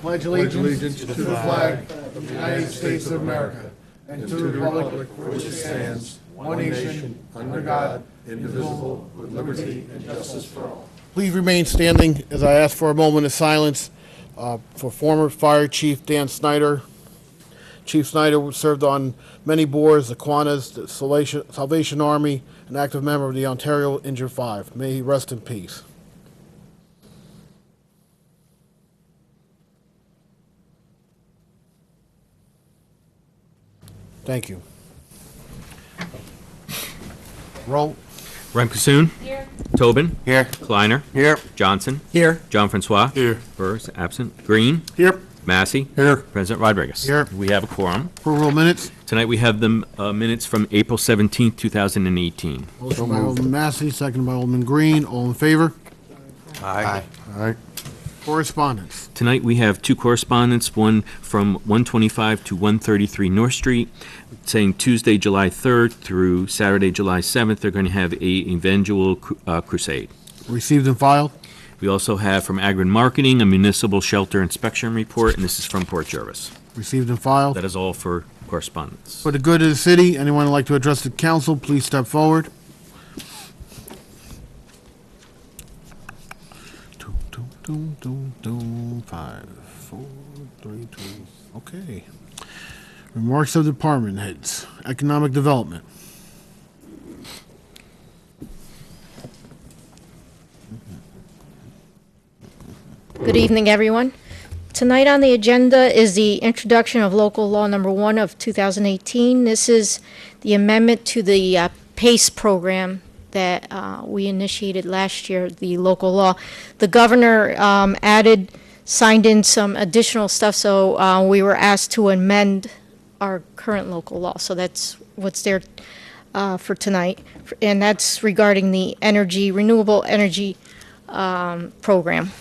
pledge allegiance to the flag of the United States of America and to the republic for which it stands, one nation, under God, indivisible, with liberty and justice for all. Please remain standing as I ask for a moment of silence for former Fire Chief Dan Snyder. Chief Snyder served on many boards, the Kiwanis, the Salvation Army, an active member of the Ontario Injured Five. May he rest in peace. Thank you. Roll. Remkessoon. Here. Tobin. Here. Kleiner. Here. Johnson. Here. John Francois. Here. Burrs, absent. Green. Here. Massey. Here. President Rodriguez. Here. We have a quorum. Approval of minutes. Tonight we have the minutes from April 17th, 2018. Motion by Alderman Massey, seconded by Alderman Green. All in favor? Aye. All right. Correspondence. Tonight we have two correspondents, one from 125 to 133 North Street, saying Tuesday, July 3rd through Saturday, July 7th, they're going to have a evangelical crusade. Received and filed. We also have from Agrin Marketing a municipal shelter inspection report, and this is from Port Jervis. Received and filed. That is all for correspondence. For the good of the city, anyone would like to address the council, please step forward. 5, 4, 3, 2. Okay. Remarks of department heads. Economic development. Good evening, everyone. Tonight on the agenda is the introduction of local law number 1 of 2018. This is the amendment to the PACE program that we initiated last year, the local law. The governor signed in some additional stuff, so we were asked to amend our current local law. So that's what's there for tonight, and that's regarding the renewable energy program.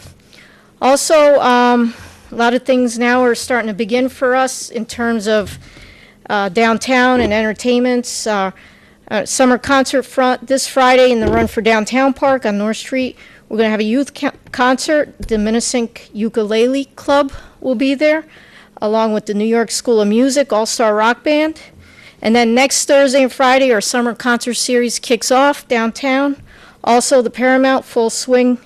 Also, a lot of things now are starting to begin for us in terms of downtown and entertainments. Summer concert front this Friday in the Run for Downtown Park on North Street. We're going to have a youth concert. The Minnesink Ukulele Club will be there, along with the New York School of Music All-Star Rock Band. And then next Thursday and Friday, our summer concert series kicks off downtown. Also, the Paramount full swing.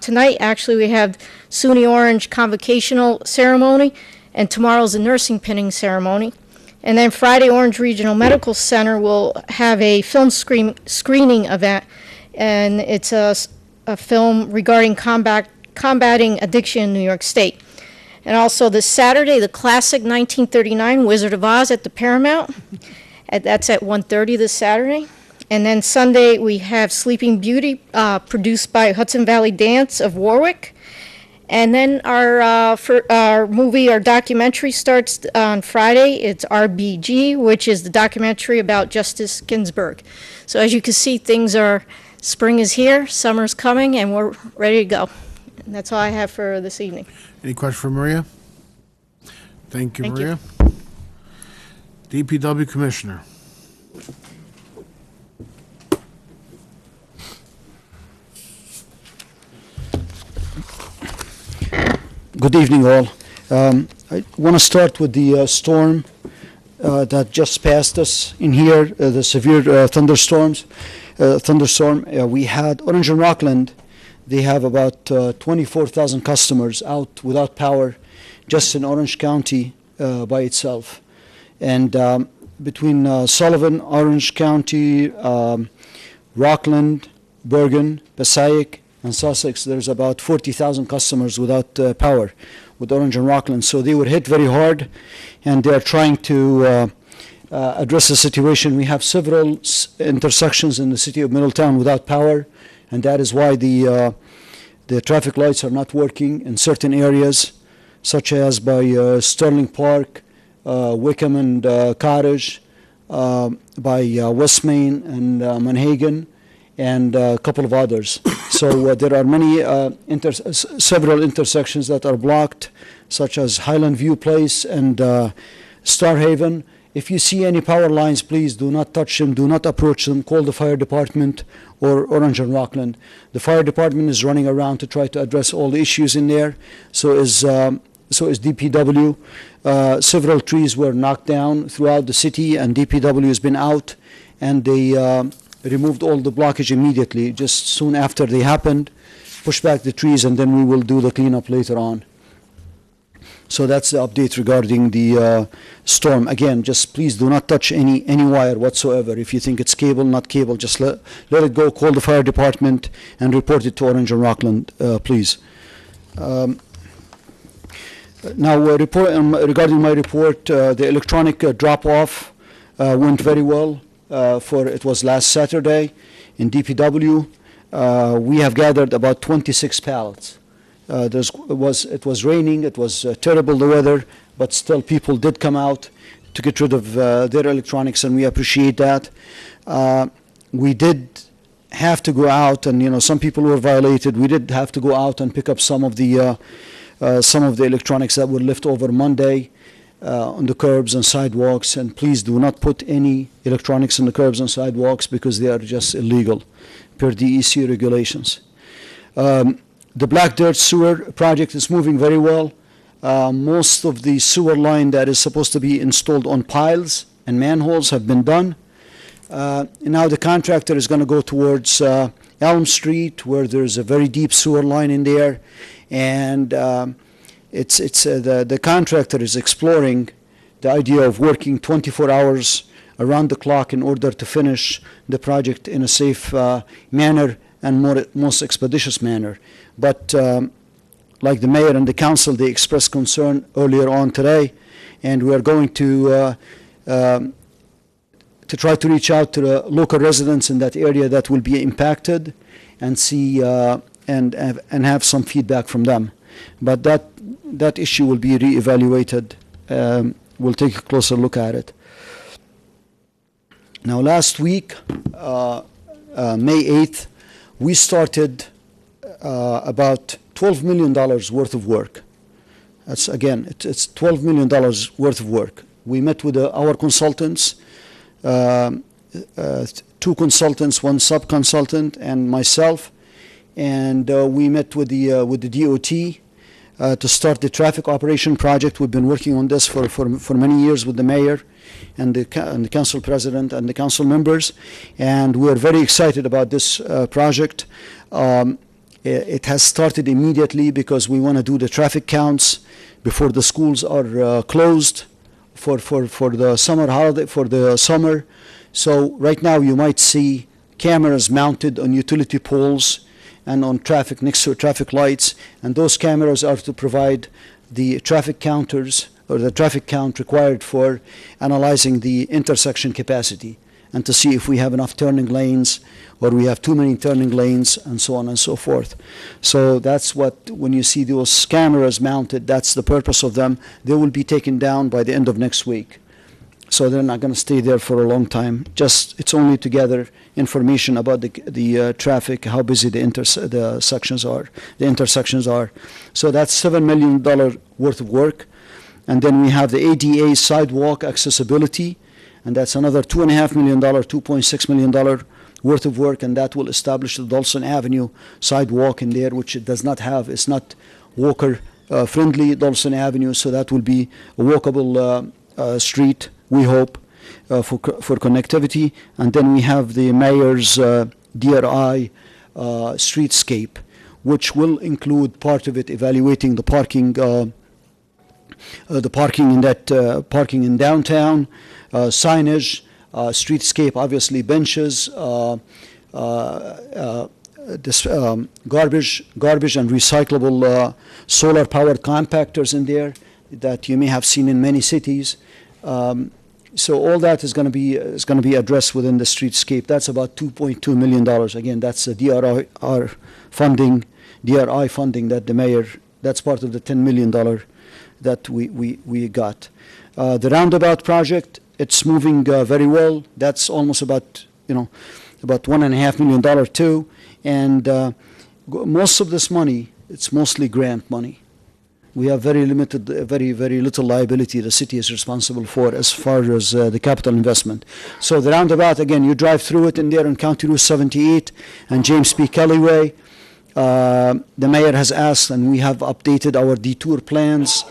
Tonight, actually, we have SUNY Orange convocational ceremony, and tomorrow's the nursing pinning ceremony. And then Friday, Orange Regional Medical Center will have a film screening event, and it's a film regarding combating addiction in New York State. And also this Saturday, the classic 1939 Wizard of Oz at the Paramount. That's at 1:30 this Saturday. And then Sunday, we have Sleeping Beauty, produced by Hudson Valley Dance of Warwick. And then our documentary starts on Friday. It's RBG, which is the documentary about Justice Ginsburg. So as you can see, spring is here, summer's coming, and we're ready to go. And that's all I have for this evening. Any questions for Maria? Thank you, Maria. DPW Commissioner. Good evening, all. I want to start with the storm that just passed us in here, the severe thunderstorm. We had Orange and Rockland. They have about 24,000 customers out without power just in Orange County by itself. And between Sullivan, Orange County, Rockland, Bergen, Passaic, and Sussex, there's about 40,000 customers without power with Orange and Rockland. So they were hit very hard, and they're trying to address the situation. We have several intersections in the city of Middletown without power, and that is why the traffic lights are not working in certain areas, such as by Sterling Park, Wickham and Cottage, by West Main and Manhagan, and a couple of others. So there are many several intersections that are blocked, such as Highland View Place and Star Haven. If you see any power lines, please do not touch them, do not approach them. Call the fire department or Orange and Rockland. The fire department is running around to try to address all the issues in there. So is so is DPW. Several trees were knocked down throughout the city, and DPW has been out, and they removed all the blockage immediately, just soon after they happened, pushed back the trees, and then we will do the cleanup later on. So that's the update regarding the storm. Again, just please do not touch any wire whatsoever. If you think it's cable, not cable, just let it go. Call the fire department and report it to Orange and Rockland, please. Now, regarding my report, the electronic drop-off went very well. It was last Saturday in DPW. We have gathered about 26 pallets. It was raining, it was terrible, the weather, but still people did come out to get rid of their electronics, and we appreciate that. We did have to go out, and some people were violated. We did have to go out and pick up some of the electronics that were left over Monday on the curbs and sidewalks, and please do not put any electronics on the curbs and sidewalks because they are just illegal per DEC regulations. The Black Dirt Sewer project is moving very well. Most of the sewer line that is supposed to be installed on piles and manholes have been done. Now the contractor is going to go towards Elm Street, where there's a very deep sewer line in there, and the contractor is exploring the idea of working 24 hours around the clock in order to finish the project in a safe manner and most expeditious manner. But like the mayor and the council, they expressed concern earlier on today, and we are going to try to reach out to the local residents in that area that will be impacted and see and have some feedback from them. But that issue will be reevaluated. We'll take a closer look at it. Now, last week, May 8th, we started about $12 million worth of work. That's, again, it's $12 million worth of work. We met with our consultants, 2 consultants, 1 sub-consultant, and myself, and we met with the DOT to start the traffic operation project. We've been working on this for many years with the mayor and the council president and the council members, and we're very excited about this project. It has started immediately because we want to do the traffic counts before the schools are closed for the summer holiday, for the summer. So right now you might see cameras mounted on utility poles and on traffic, next to traffic lights, and those cameras are to provide the traffic counters or the traffic count required for analyzing the intersection capacity and to see if we have enough turning lanes or we have too many turning lanes and so on and so forth. So that's what, when you see those cameras mounted, that's the purpose of them. They will be taken down by the end of next week. So they're not going to stay there for a long time. Just, it's only to gather information about the traffic, how busy the intersections are. So that's $7 million worth of work. And then we have the ADA sidewalk accessibility, and that's another $2.5 million, $2.6 million worth of work, and that will establish the Dawson Avenue sidewalk in there, which it does not have. It's not walker-friendly Dawson Avenue, so that will be a walkable street, we hope, for connectivity. And then we have the mayor's DRI streetscape, which will include part of it evaluating the parking parking in downtown, signage, streetscape, obviously benches, garbage and recyclable solar-powered compactors in there that you may have seen in many cities. So all that is going to be addressed within the streetscape. That's about $2.2 million. Again, that's the DRI funding that the mayor. That's part of the $10 million that we got. The roundabout project, it's moving very well. That's almost about $1.5 million too. And most of this money, it's mostly grant money. We have very limited, very little liability the city is responsible for as far as the capital investment. So the roundabout, again, you drive through it in there on County Route 78 and James P. Kelly Way. The mayor has asked, and we have updated our detour plans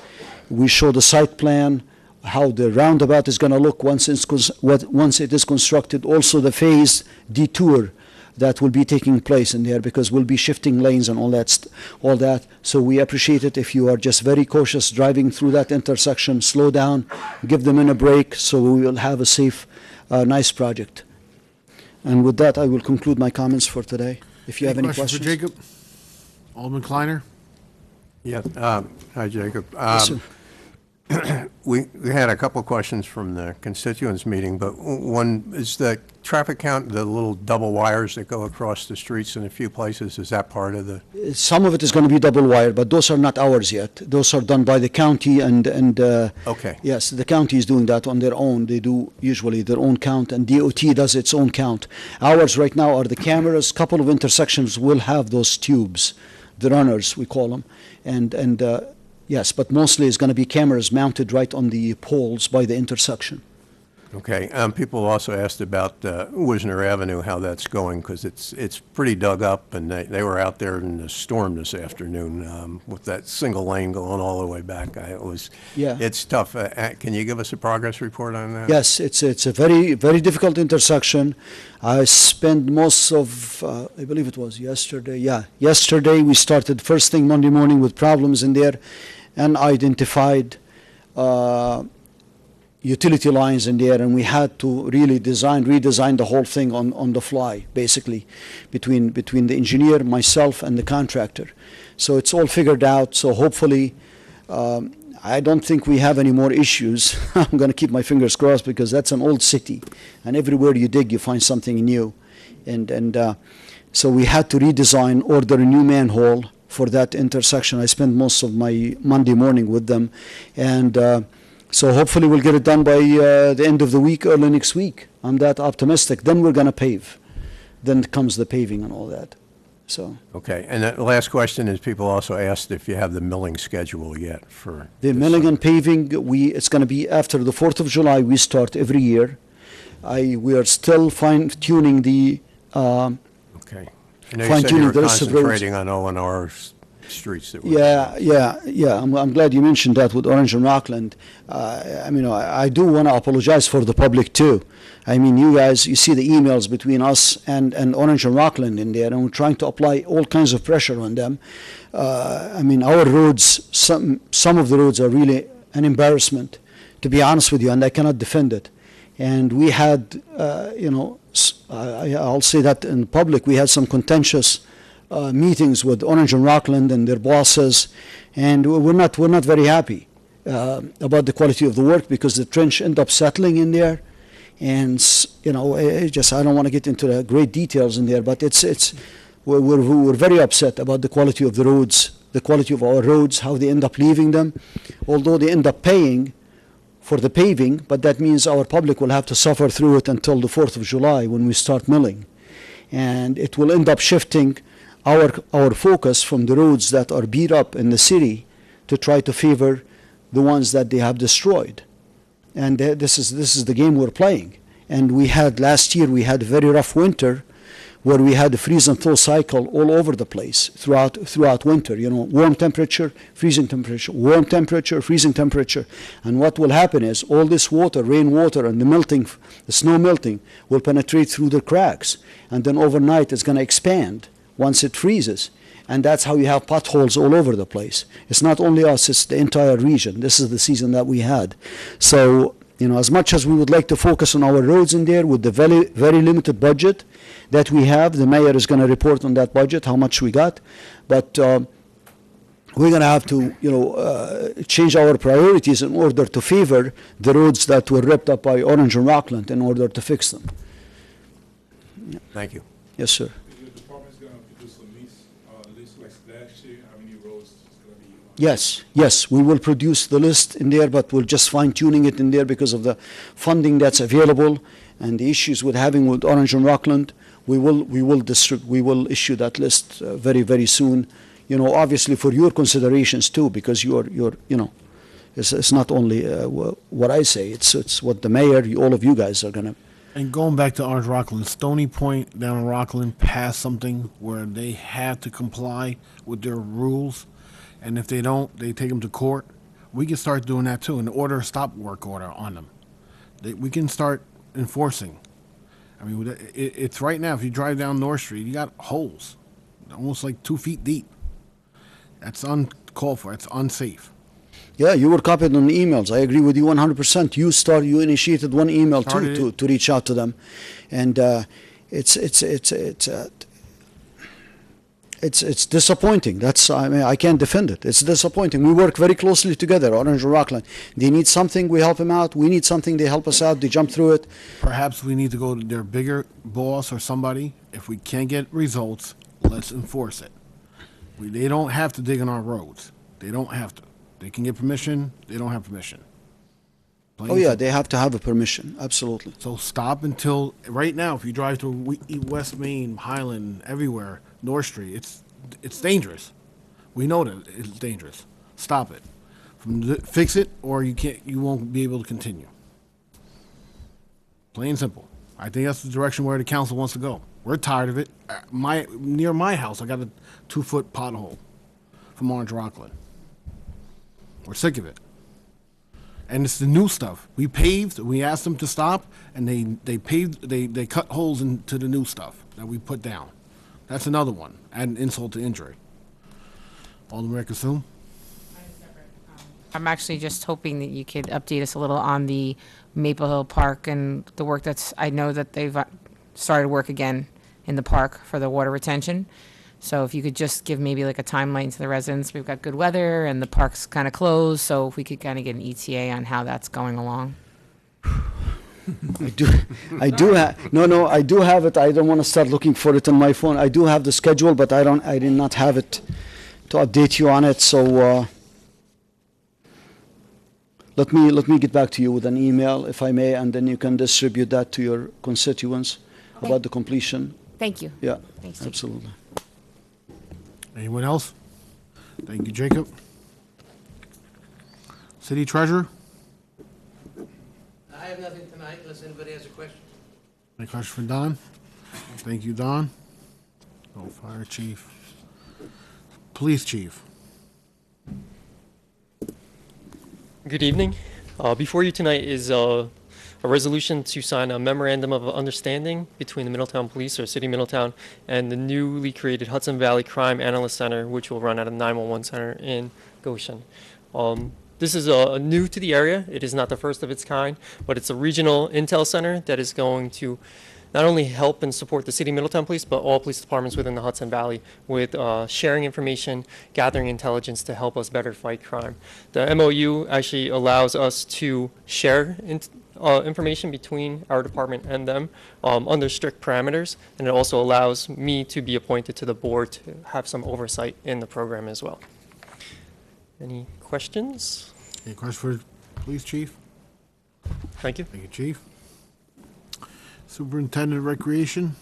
We show the site plan, how the roundabout is going to look once it is constructed. Also the phased detour that will be taking place in there, because we'll be shifting lanes and all that. So we appreciate it if you are just very cautious driving through that intersection. Slow down, give them in a break, so we will have a safe, nice project. And with that, I will conclude my comments for today. If you have any questions. For Jacob? Alderman Kleiner? Yeah, hi, Jacob. Yes, sir. We had a couple of questions from the constituents meeting, but one is the traffic count, the little double wires that go across the streets in a few places, is that part of the? Some of it is going to be double wire, but those are not ours yet. Those are done by the county and Okay. yes, the county is doing that on their own. They do usually their own count, and DOT does its own count. Ours right now are the cameras. Couple of intersections will have those tubes, the runners, we call them, and yes, but mostly it's going to be cameras mounted right on the poles by the intersection. Okay. People also asked about Wisner Avenue, how that's going, because it's pretty dug up, and they were out there in the storm this afternoon with that single lane going all the way back. Yeah. It's tough. Can you give us a progress report on that? Yes, it's a very, very difficult intersection. I spent most of, I believe it was yesterday. Yeah, yesterday we started first thing Monday morning with problems in there, and identified utility lines in there, and we had to really redesign the whole thing on the fly, basically, between the engineer, myself, and the contractor. So it's all figured out. So hopefully, I don't think we have any more issues. I'm going to keep my fingers crossed, because that's an old city, and everywhere you dig, you find something new. And so we had to redesign, order a new manhole for that intersection. I spent most of my Monday morning with them, and so hopefully we'll get it done by the end of the week, early next week. I'm that optimistic. Then we're going to pave. Then comes the paving and all that. So Okay. And the last question is, people also asked if you have the milling schedule yet for the this milling summer. and paving, it's going to be after the 4th of July. We start every year. We are still fine-tuning the Okay. I know you said you fine-tuning were the rest of the roads. concentrating on O&R streets that were. Yeah. I'm glad you mentioned that with Orange and Rockland. I do want to apologize for the public too. I mean, you guys, you see the emails between us and Orange and Rockland in there, and we're trying to apply all kinds of pressure on them. Our roads, some of the roads are really an embarrassment, to be honest with you, and I cannot defend it. And we had, I'll say that in public, we had some contentious meetings with Orange and Rockland and their bosses, and we're not very happy about the quality of the work, because the trench ended up settling in there, and I don't want to get into the great details in there, but we're very upset about the quality of the roads, the quality of our roads, how they end up leaving them, although they end up paying for the paving, but that means our public will have to suffer through it until the 4th of July when we start milling, and it will end up shifting our focus from the roads that are beat up in the city to try to favor the ones that they have destroyed. And this is the game we're playing. And last year we had a very rough winter, where we had a freeze and thaw cycle all over the place throughout winter. Warm temperature, freezing temperature, warm temperature, freezing temperature. And what will happen is all this water, rainwater, and the snow melting will penetrate through the cracks, and then overnight it's going to expand once it freezes. And that's how you have potholes all over the place. It's not only us, it's the entire region. This is the season that we had. So, as much as we would like to focus on our roads in there with the very, very limited budget that we have, the mayor is going to report on that budget, how much we got. But we're going to have to, change our priorities in order to favor the roads that were ripped up by Orange and Rockland in order to fix them. Thank you. Yes, sir. Your department's going to produce a list like last year, how many roads is going to be? Yes, we will produce the list in there, but we're just fine-tuning it in there because of the funding that's available and the issues with Orange and Rockland. We will issue that list very, very soon. Obviously for your considerations too, because it's not only what I say, it's what the mayor, all of you guys are gonna. And going back to Orange Rockland, Stony Point down in Rockland passed something where they have to comply with their rules, and if they don't, they take them to court. we can start doing that too, and order a stop work order on them. We can start enforcing. I mean, it's right now, if you drive down North Street, you got holes, almost like 2 feet deep. That's uncalled for, it's unsafe. Yeah, you were copied on emails. I agree with you 100%. You initiated one email Started too, it. to reach out to them. And it's disappointing. I mean, I can't defend it. It's disappointing. We work very closely together, Orange and Rockland. They need something, we help them out. We need something, they help us out. They jump through it. Perhaps we need to go to their bigger boss or somebody. If we can't get results, let's enforce it. They don't have to dig on our roads. They don't have to. They can get permission. They don't have permission. Plain Oh yeah, simple. they have to have a permission. Absolutely. So stop until, right now, if you drive to West Main, Highland, everywhere, North Street, it's dangerous. We know that it's dangerous. Stop it. Fix it, or you won't be able to continue. Plain and simple. I think that's the direction where the council wants to go. We're tired of it. Near my house, I got a 2-foot pothole from Orange Rockland. We're sick of it. And it's the new stuff. We paved, we asked them to stop, and they paved, they cut holes into the new stuff that we put down. That's another one. Add an insult to injury. Alderman Kasum? I'm actually just hoping that you could update us a little on the Maple Hill Park and the work I know that they've started work again in the park for the water retention. So if you could just give maybe like a timeline to the residents. We've got good weather and the park's kind of closed, so if we could kind of get an ETA on how that's going along. I do have it. I don't want to start looking for it on my phone. I do have the schedule, but I did not have it to update you on it. So let me get back to you with an email, if I may, and then you can distribute that to your constituents about the completion. Thank you. Yeah, Thanks, Chief. absolutely. Anyone else? Thank you, Jacob. City Treasurer? I have nothing tonight unless anybody has a question. Any question for Don? Thank you, Don. No Fire Chief. Police Chief. Good evening. Before you tonight is a resolution to sign a memorandum of understanding between the Middletown Police, or City of Middletown, and the newly created Hudson Valley Crime Analyst Center, which will run at a 911 center in Goshen. This is new to the area. It is not the first of its kind, but it's a regional intel center that is going to not only help and support the City of Middletown Police, but all police departments within the Hudson Valley with sharing information, gathering intelligence to help us better fight crime. The MOU actually allows us to share information between our department and them under strict parameters, and it also allows me to be appointed to the board to have some oversight in the program as well. Any questions? Any question for Police Chief? Thank you. Thank you, Chief. Superintendent of Recreation?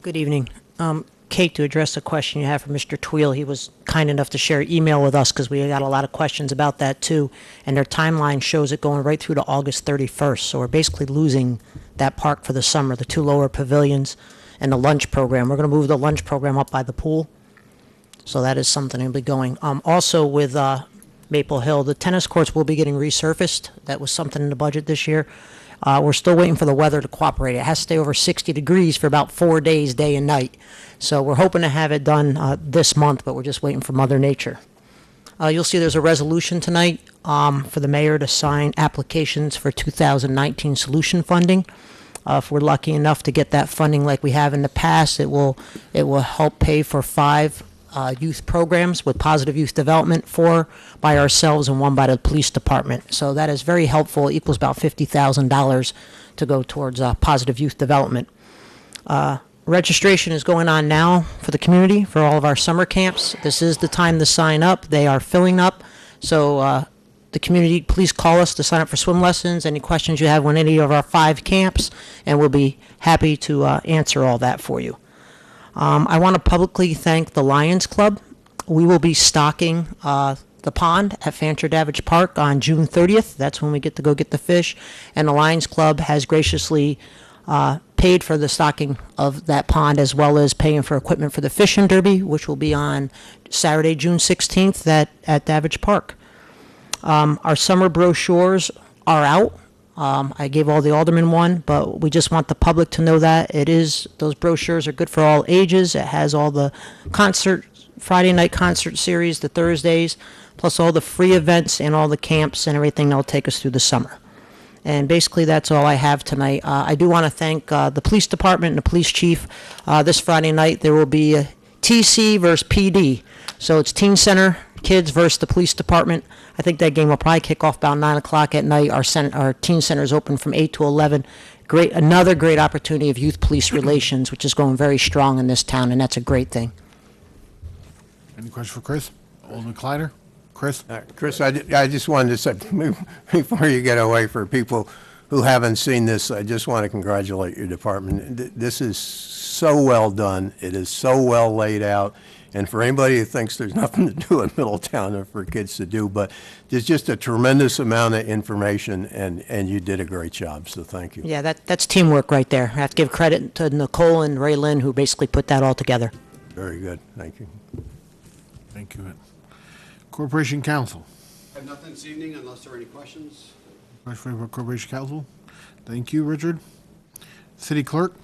Good evening. Kate, to address a question you have for Mr. Tweel, he was kind enough to share email with us because we got a lot of questions about that too. And their timeline shows it going right through to August 31st. So we're basically losing that park for the summer, the 2 lower pavilions and the lunch program. We're going to move the lunch program up by the pool. So that is something that'll be going. Also with Maple Hill, the tennis courts will be getting resurfaced. That was something in the budget this year. We're still waiting for the weather to cooperate. It has to stay over 60 degrees for about 4 days, day and night. So we're hoping to have it done this month, but we're just waiting for Mother Nature. You'll see there's a resolution tonight for the mayor to sign applications for 2019 solution funding. If we're lucky enough to get that funding like we have in the past, it will help pay for 5 youth programs with positive youth development, 4 by ourselves and 1 by the police department. So that is very helpful. It equals about $50,000 to go towards positive youth development. Registration is going on now for the community for all of our summer camps. This is the time to sign up. They are filling up. So the community, please call us to sign up for swim lessons. Any questions you have on any of our 5 camps, and we'll be happy to answer all that for you. I want to publicly thank the Lions Club. We will be stocking the pond at Fancher Davidge Park on June 30th. That's when we get to go get the fish. And the Lions Club has graciously paid for the stocking of that pond, as well as paying for equipment for the fishing derby, which will be on Saturday, June 16th at Davidge Park. Our summer brochures are out. I gave all the aldermen one, but we just want the public to know that those brochures are good for all ages. It has all the Friday night concert series, the Thursdays, plus all the free events and all the camps and everything that'll take us through the summer. And basically, that's all I have tonight. I do want to thank the police department and the police chief. This Friday night, there will be a TC versus PD. So it's Teen Center kids versus the police department. I think that game will probably kick off about 9 o'clock at night. Our teen center is open from 8 to 11. Another great opportunity of youth police relations, which is going very strong in this town, and that's a great thing. Any questions for Chris? Alderman Kleiner? Chris? Chris, I just wanted to say, before you get away, for people who haven't seen this, I just want to congratulate your department. This is so well done. It is so well laid out. And for anybody who thinks there's nothing to do in Middletown or for kids to do, but there's just a tremendous amount of information, and you did a great job, so thank you. Yeah, that's teamwork right there. I have to give credit to Nicole and Ray Lynn, who basically put that all together. Very good, thank you. Thank you. Corporation Counsel. I have nothing this evening unless there are any questions. Question for Corporation Counsel? Thank you, Richard. City Clerk?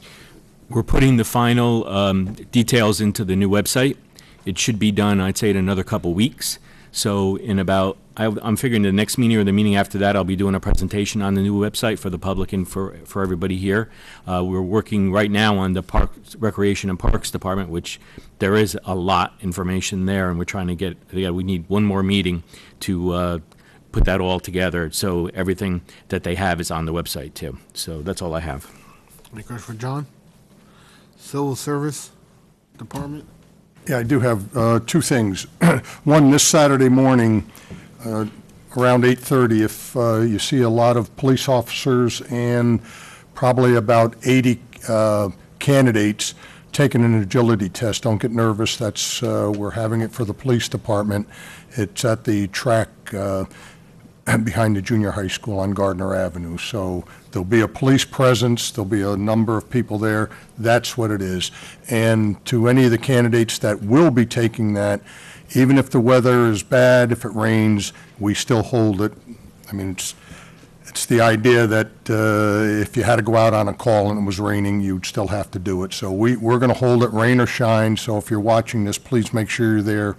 We're putting the final details into the new website. It should be done, I'd say, in another couple weeks. So in about, I'm figuring the next meeting or the meeting after that, I'll be doing a presentation on the new website for the public and for everybody here. We're working right now on the Parks, Recreation and Parks Department, which there is a lot information there, and we're trying to get, we need one more meeting to put that all together. So everything that they have is on the website too. So that's all I have. Any questions for John? Civil Service Department? Yeah, I do have two things. One, this Saturday morning, around 8:30, if you see a lot of police officers and probably about 80 candidates taking an agility test, don't get nervous. That's we're having it for the police department. It's at the track behind the junior high school on Gardner Avenue. So there'll be a police presence, there'll be a number of people there. That's what it is. And to any of the candidates that will be taking that, even if the weather is bad, if it rains, we still hold it. I mean, it's the idea that if you had to go out on a call and it was raining, you'd still have to do it. So we're going to hold it rain or shine. So if you're watching this, please make sure you're there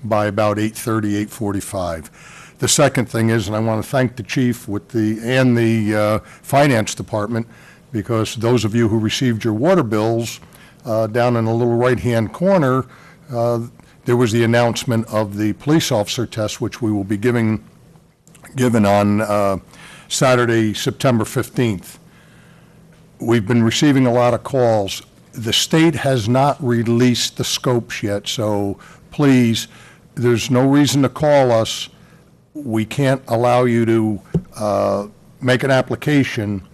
by about 8:30, 8:45. The second thing is, and I want to thank the chief and the finance department, because those of you who received your water bills, down in the little right-hand corner, there was the announcement of the police officer test, which we will be given on Saturday, September 15th. We've been receiving a lot of calls. The state has not released the scopes yet, so please, there's no reason to call us. We can't allow you to make an application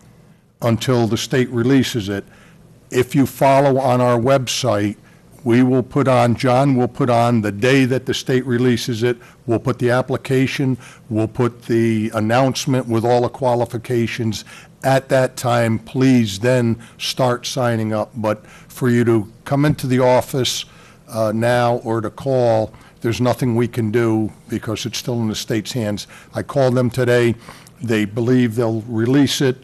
until the state releases it. If you follow on our website, John will put on the day that the state releases it, we'll put the application, we'll put the announcement with all the qualifications. At that time, please then start signing up. But for you to come into the office now or to call, there's nothing we can do because it's still in the state's hands. I called them today. They believe they'll release it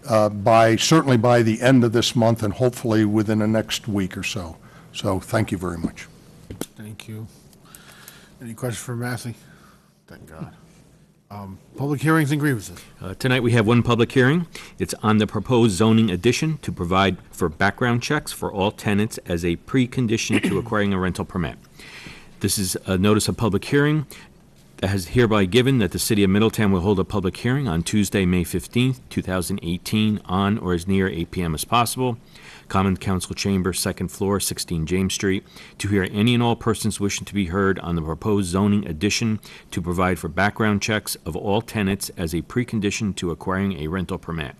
certainly by the end of this month and hopefully within the next week or so. So thank you very much. Thank you. Any questions for Massey? Thank God. Public hearings and grievances. Tonight we have one public hearing. It's on the proposed zoning addition to provide for background checks for all tenants as a precondition to acquiring a rental permit. This is a notice of public hearing that has hereby given that the City of Middletown will hold a public hearing on Tuesday, May 15th, 2018, on or as near 8 p.m. as possible. Common Council Chamber, 2nd floor, 16 James Street, to hear any and all persons wishing to be heard on the proposed zoning addition to provide for background checks of all tenants as a precondition to acquiring a rental permit.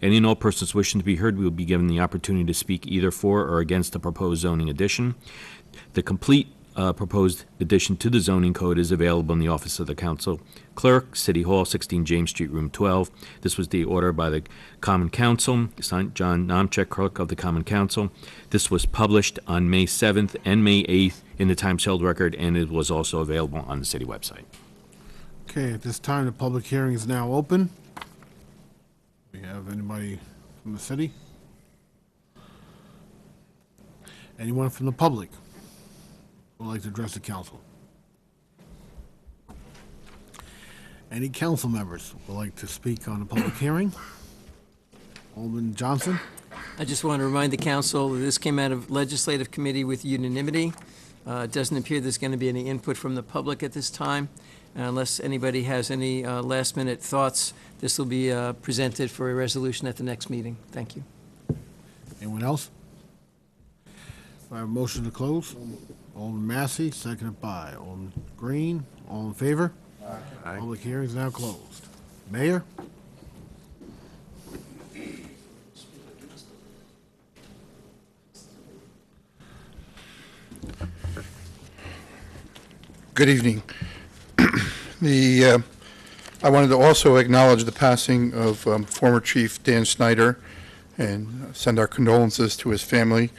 Any and all persons wishing to be heard will be given the opportunity to speak either for or against the proposed zoning addition. The complete proposed addition to the zoning code is available in the office of the council clerk, City Hall, 16 James Street, room 12. This was the order by the Common Council, signed John Nomchek, clerk of the Common Council. This was published on May 7th and May 8th in the Times Herald Record, and it was also available on the city website. Okay, at this time, the public hearing is now open. We have anybody from the city? Anyone from the public who would like to address the council? Any council members would like to speak on the public hearing? Alderman Johnson? I just want to remind the council that this came out of legislative committee with unanimity. It doesn't appear there's going to be any input from the public at this time. Unless anybody has any last-minute thoughts, this will be presented for a resolution at the next meeting. Thank you. Anyone else? I have a motion to close. Alderman Massey, seconded by Alderman Green. All in favor? Aye. Public hearing is now closed. Mayor? Good evening. I wanted to also acknowledge the passing of former Chief Dan Snyder and send our condolences to his family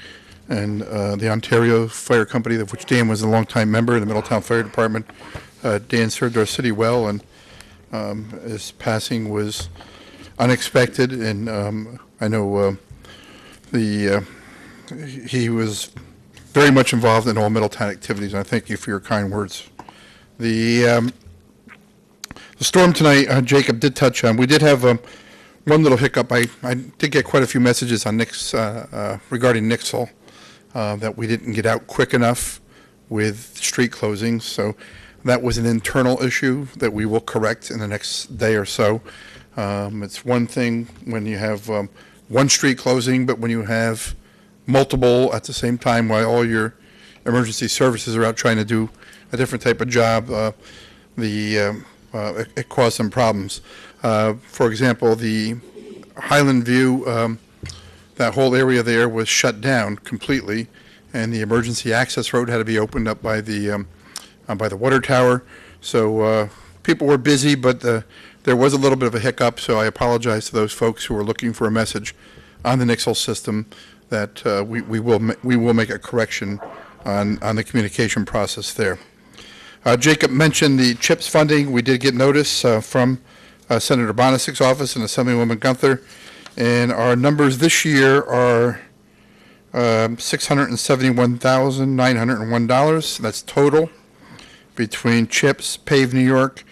and the Ontario Fire Company, of which Dan was a longtime member of the Middletown Fire Department. Dan served our city well, and his passing was unexpected, and I know he was very much involved in all Middletown activities, and I thank you for your kind words. The storm tonight, Jacob did touch on. We did have one little hiccup. I did get quite a few messages on regarding Nixle that we didn't get out quick enough with street closings. So that was an internal issue that we will correct in the next day or so. It's one thing when you have one street closing, but when you have multiple at the same time while all your emergency services are out trying to do a different type of job, it caused some problems. For example, the Highland View, that whole area there was shut down completely, and the emergency access road had to be opened up by the water tower. So people were busy, but there was a little bit of a hiccup, so I apologize to those folks who were looking for a message on the Nixle system that we will make a correction on the communication process there. Jacob mentioned the CHIPS funding. We did get notice from Senator Bonasik's office and Assemblywoman Gunther, and our numbers this year are $671,901. That's total between CHIPS, Pave New York,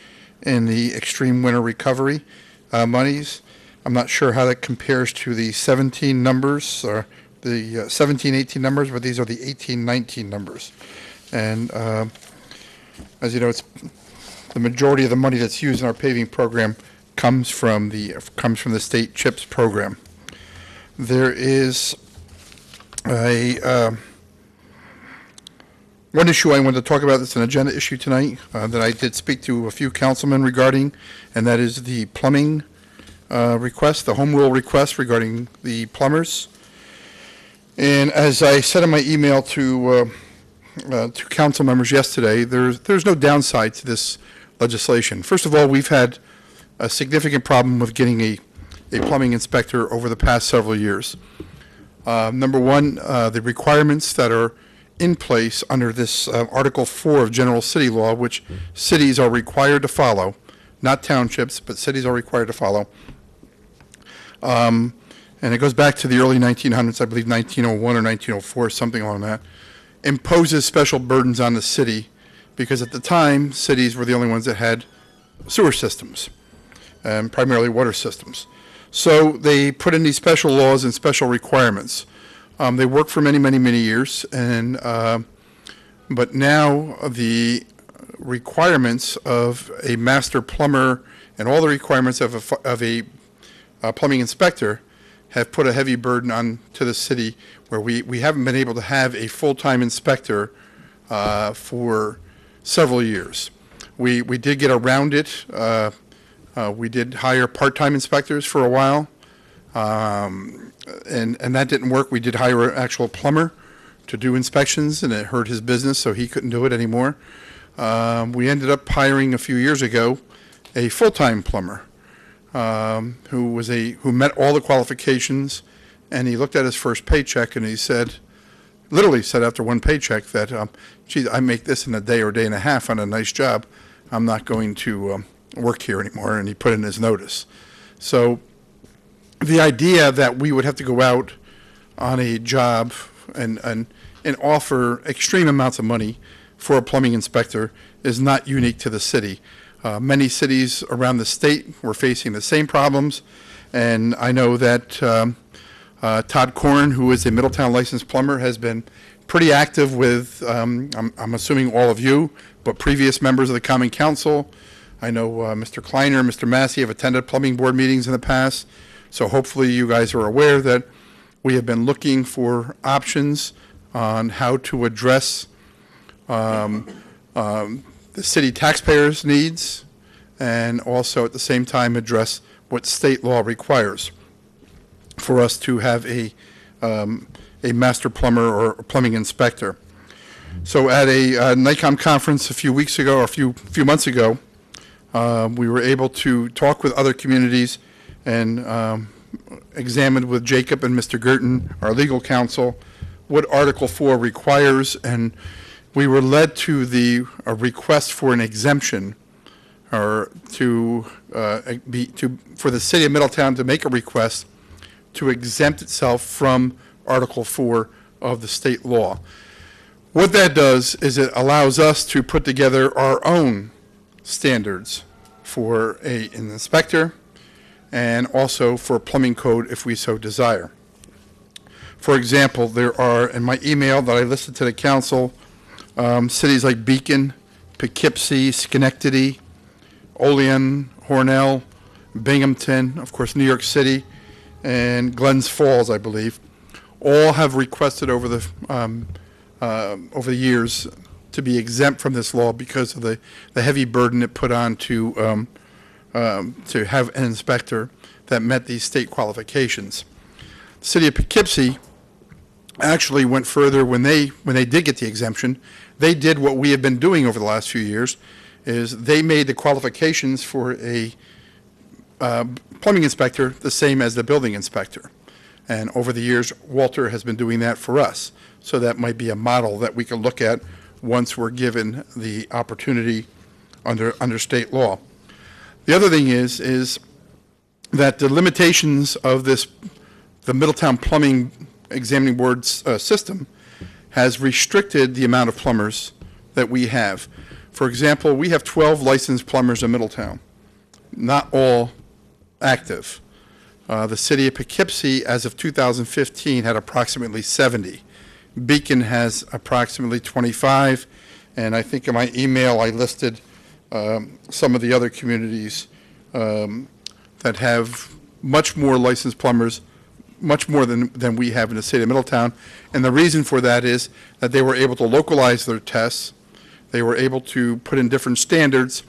and the Extreme Winter Recovery monies. I'm not sure how that compares to the 17 numbers or the 17-18 numbers, but these are the 18-19 numbers. And as you know, it's the majority of the money that's used in our paving program comes from the state CHIPS program. There is one issue I wanted to talk about that's an agenda issue tonight that I did speak to a few councilmen regarding, and that is the plumbing request, the home rule request regarding the plumbers. And as I said in my email to council members yesterday, there's no downside to this legislation. First of all, we've had a significant problem with getting a plumbing inspector over the past several years. Number one, the requirements that are in place under this Article 4 of General City Law, which cities are required to follow, not townships, but cities are required to follow. And it goes back to the early 1900s, I believe 1901 or 1904, something along that, imposes special burdens on the city because at the time, cities were the only ones that had sewer systems, and primarily water systems. So they put in these special laws and special requirements. They worked for many, many, many years, and but now the requirements of a master plumber and all the requirements of a plumbing inspector have put a heavy burden on to the city where we haven't been able to have a full-time inspector for several years. We did get around it. We did hire part-time inspectors for a while, and that didn't work. We did hire an actual plumber to do inspections, and it hurt his business, so he couldn't do it anymore. We ended up hiring a few years ago a full-time plumber who met all the qualifications, and he looked at his first paycheck and he literally said after one paycheck that, geez, I make this in a day or day and a half on a nice job. I'm not going to work here anymore, and he put in his notice. So the idea that we would have to go out on a job and offer extreme amounts of money for a plumbing inspector is not unique to the city. Many cities around the state were facing the same problems, and I know that Todd Corn, who is a Middletown licensed plumber, has been pretty active with, I'm assuming all of you, but previous members of the Common Council. I know Mr. Kleiner and Mr. Massey have attended plumbing board meetings in the past, so hopefully you guys are aware that we have been looking for options on how to address the city taxpayers' needs and also at the same time address what state law requires for us to have a master plumber or plumbing inspector. So at a NICOM conference a few weeks ago, or a few months ago, we were able to talk with other communities and examined with Jacob and Mr. Gerton, our legal counsel, what Article 4 requires, and we were led to a request for an exemption, or for the city of Middletown to make a request to exempt itself from Article 4 of the state law. What that does is it allows us to put together our own standards for an inspector and also for a plumbing code if we so desire. For example, there are, in my email that I listed to the council, cities like Beacon, Poughkeepsie, Schenectady, Olean, Hornell, Binghamton, of course New York City, and Glens Falls, I believe, all have requested over the years to be exempt from this law because of the heavy burden it put on to have an inspector that met these state qualifications. The city of Poughkeepsie actually went further when they did get the exemption. They did what we have been doing over the last few years, is they made the qualifications for a plumbing inspector the same as the building inspector. And over the years, Walter has been doing that for us. So that might be a model that we can look at once we're given the opportunity under state law. The other thing is that the limitations of the Middletown Plumbing Examining Board's system has restricted the amount of plumbers that we have. For example, we have 12 licensed plumbers in Middletown, not all active. The city of Poughkeepsie, as of 2015, had approximately 70. Beacon has approximately 25, and I think in my email I listed some of the other communities that have much more licensed plumbers, much more than we have in the city of Middletown. And the reason for that is that they were able to localize their tests. They were able to put in different standards,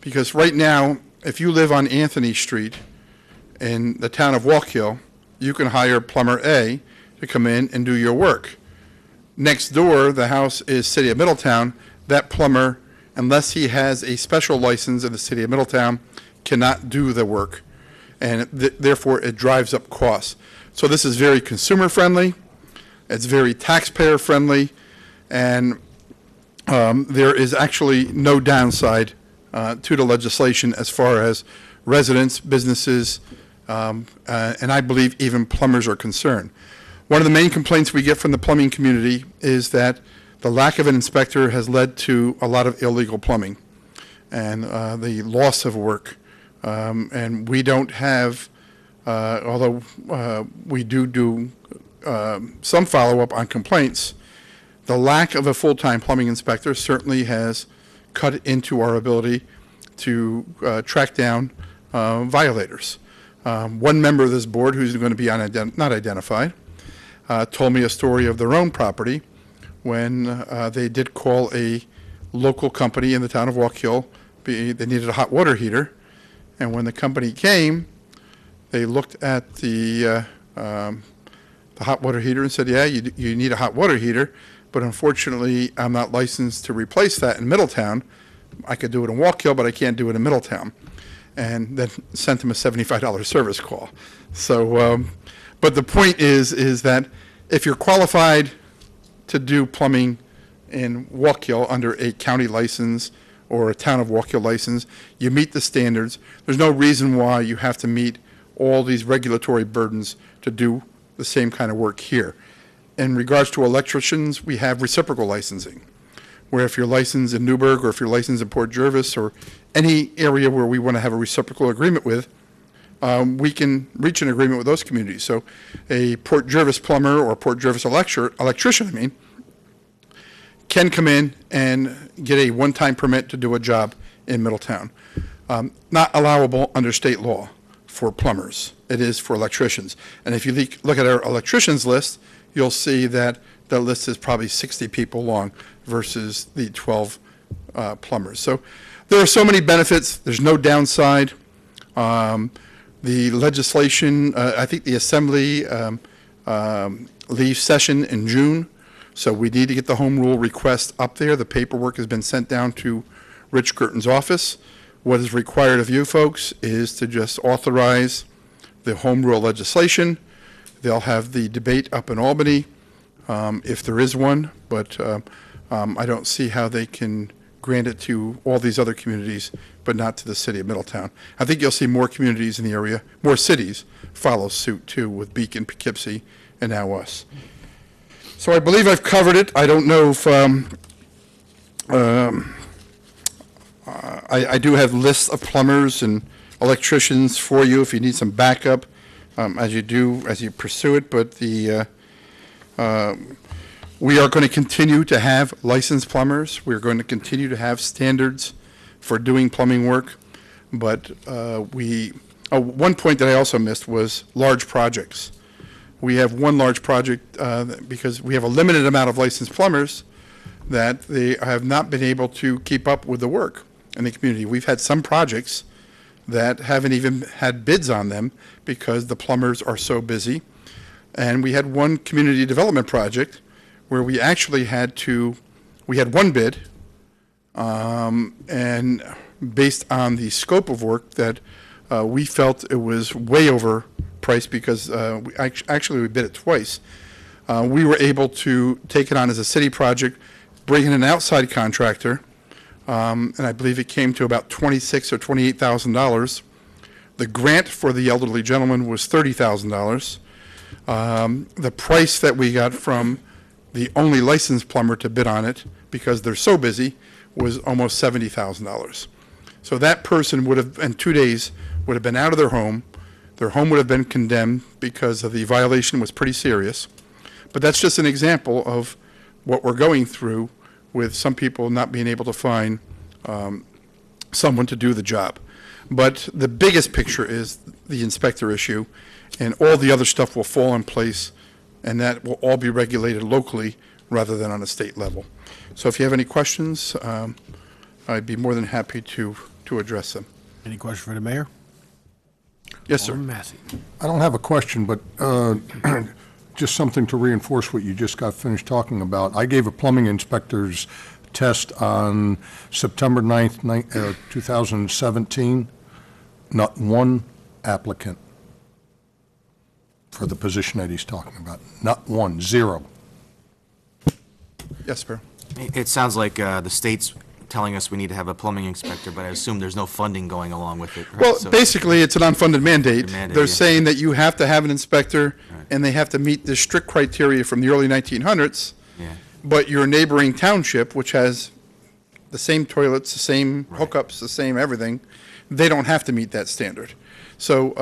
because right now, if you live on Anthony Street in the town of Walk Hill, you can hire plumber A to come in and do your work. Next door, the house is city of Middletown. That plumber, unless he has a special license in the city of Middletown, cannot do the work, and therefore it drives up costs. So this is very consumer friendly, it's very taxpayer friendly, and there is actually no downside to the legislation as far as residents, businesses, and I believe even plumbers are concerned. One of the main complaints we get from the plumbing community is that the lack of an inspector has led to a lot of illegal plumbing and the loss of work. And we don't have, although we do some follow-up on complaints, the lack of a full-time plumbing inspector certainly has cut into our ability to track down violators. One member of this board, who's going to be not identified, told me a story of their own property when they did call a local company in the town of Walk Hill. They needed a hot water heater, and when the company came, they looked at the the hot water heater and said, yeah, you need a hot water heater, but unfortunately, I'm not licensed to replace that in Middletown. I could do it in Wallkill, but I can't do it in Middletown. And then sent him a $75 service call. So, but the point is that if you're qualified to do plumbing in Wallkill under a county license or a town of Wallkill license, you meet the standards. There's no reason why you have to meet all these regulatory burdens to do the same kind of work here. In regards to electricians, we have reciprocal licensing, where if you're licensed in Newburgh or if you're licensed in Port Jervis or any area where we want to have a reciprocal agreement with, we can reach an agreement with those communities. So a Port Jervis plumber or Port Jervis electrician, can come in and get a one-time permit to do a job in Middletown. Not allowable under state law for plumbers. It is for electricians. And if you look at our electricians list, you'll see that the list is probably 60 people long versus the 12 plumbers. So there are so many benefits. There's no downside. The legislation, I think the Assembly leaves session in June, so we need to get the home rule request up there. The paperwork has been sent down to Rich Girton's office. What is required of you folks is to just authorize the home rule legislation. They'll have the debate up in Albany, if there is one, but I don't see how they can grant it to all these other communities, but not to the city of Middletown. I think you'll see more communities in the area, more cities follow suit too, with Beacon, Poughkeepsie, and now us. So I believe I've covered it. I don't know if I do have lists of plumbers and electricians for you if you need some backup as you pursue it. But we are going to continue to have licensed plumbers. We're going to continue to have standards for doing plumbing work. But one point that I also missed was large projects. We have one large project because we have a limited amount of licensed plumbers that they have not been able to keep up with the work in the community. We've had some projects that haven't even had bids on them because the plumbers are so busy. And we had one community development project where we actually we had one bid, and based on the scope of work that we felt it was way overpriced because we bid it twice. We were able to take it on as a city project, bring in an outside contractor, and I believe it came to about $26,000 or $28,000. The grant for the elderly gentleman was $30,000. The price that we got from the only licensed plumber to bid on it, because they're so busy, was almost $70,000. So that person would have, in 2 days, would have been out of their home. Their home would have been condemned because of the violation was pretty serious. But that's just an example of what we're going through with some people not being able to find someone to do the job. But the biggest picture is the inspector issue, and all the other stuff will fall in place, and that will all be regulated locally rather than on a state level. So if you have any questions, I'd be more than happy to address them. Any question for the mayor? Yes, sir. Alderman Massey. I don't have a question, but just something to reinforce what you just got finished talking about. I gave a plumbing inspector's test on September 9th, 2017. Not one applicant for the position that he's talking about. Not one, zero. Yes, sir. It sounds like the state's telling us we need to have a plumbing inspector, but I assume there's no funding going along with it. Right? Well, So- basically, it's an unfunded mandate. They're yeah. saying that you have to have an inspector, and they have to meet the strict criteria from the early 1900s, Yeah. but your neighboring township, which has the same toilets, the same hookups, the same everything, they don't have to meet that standard. So,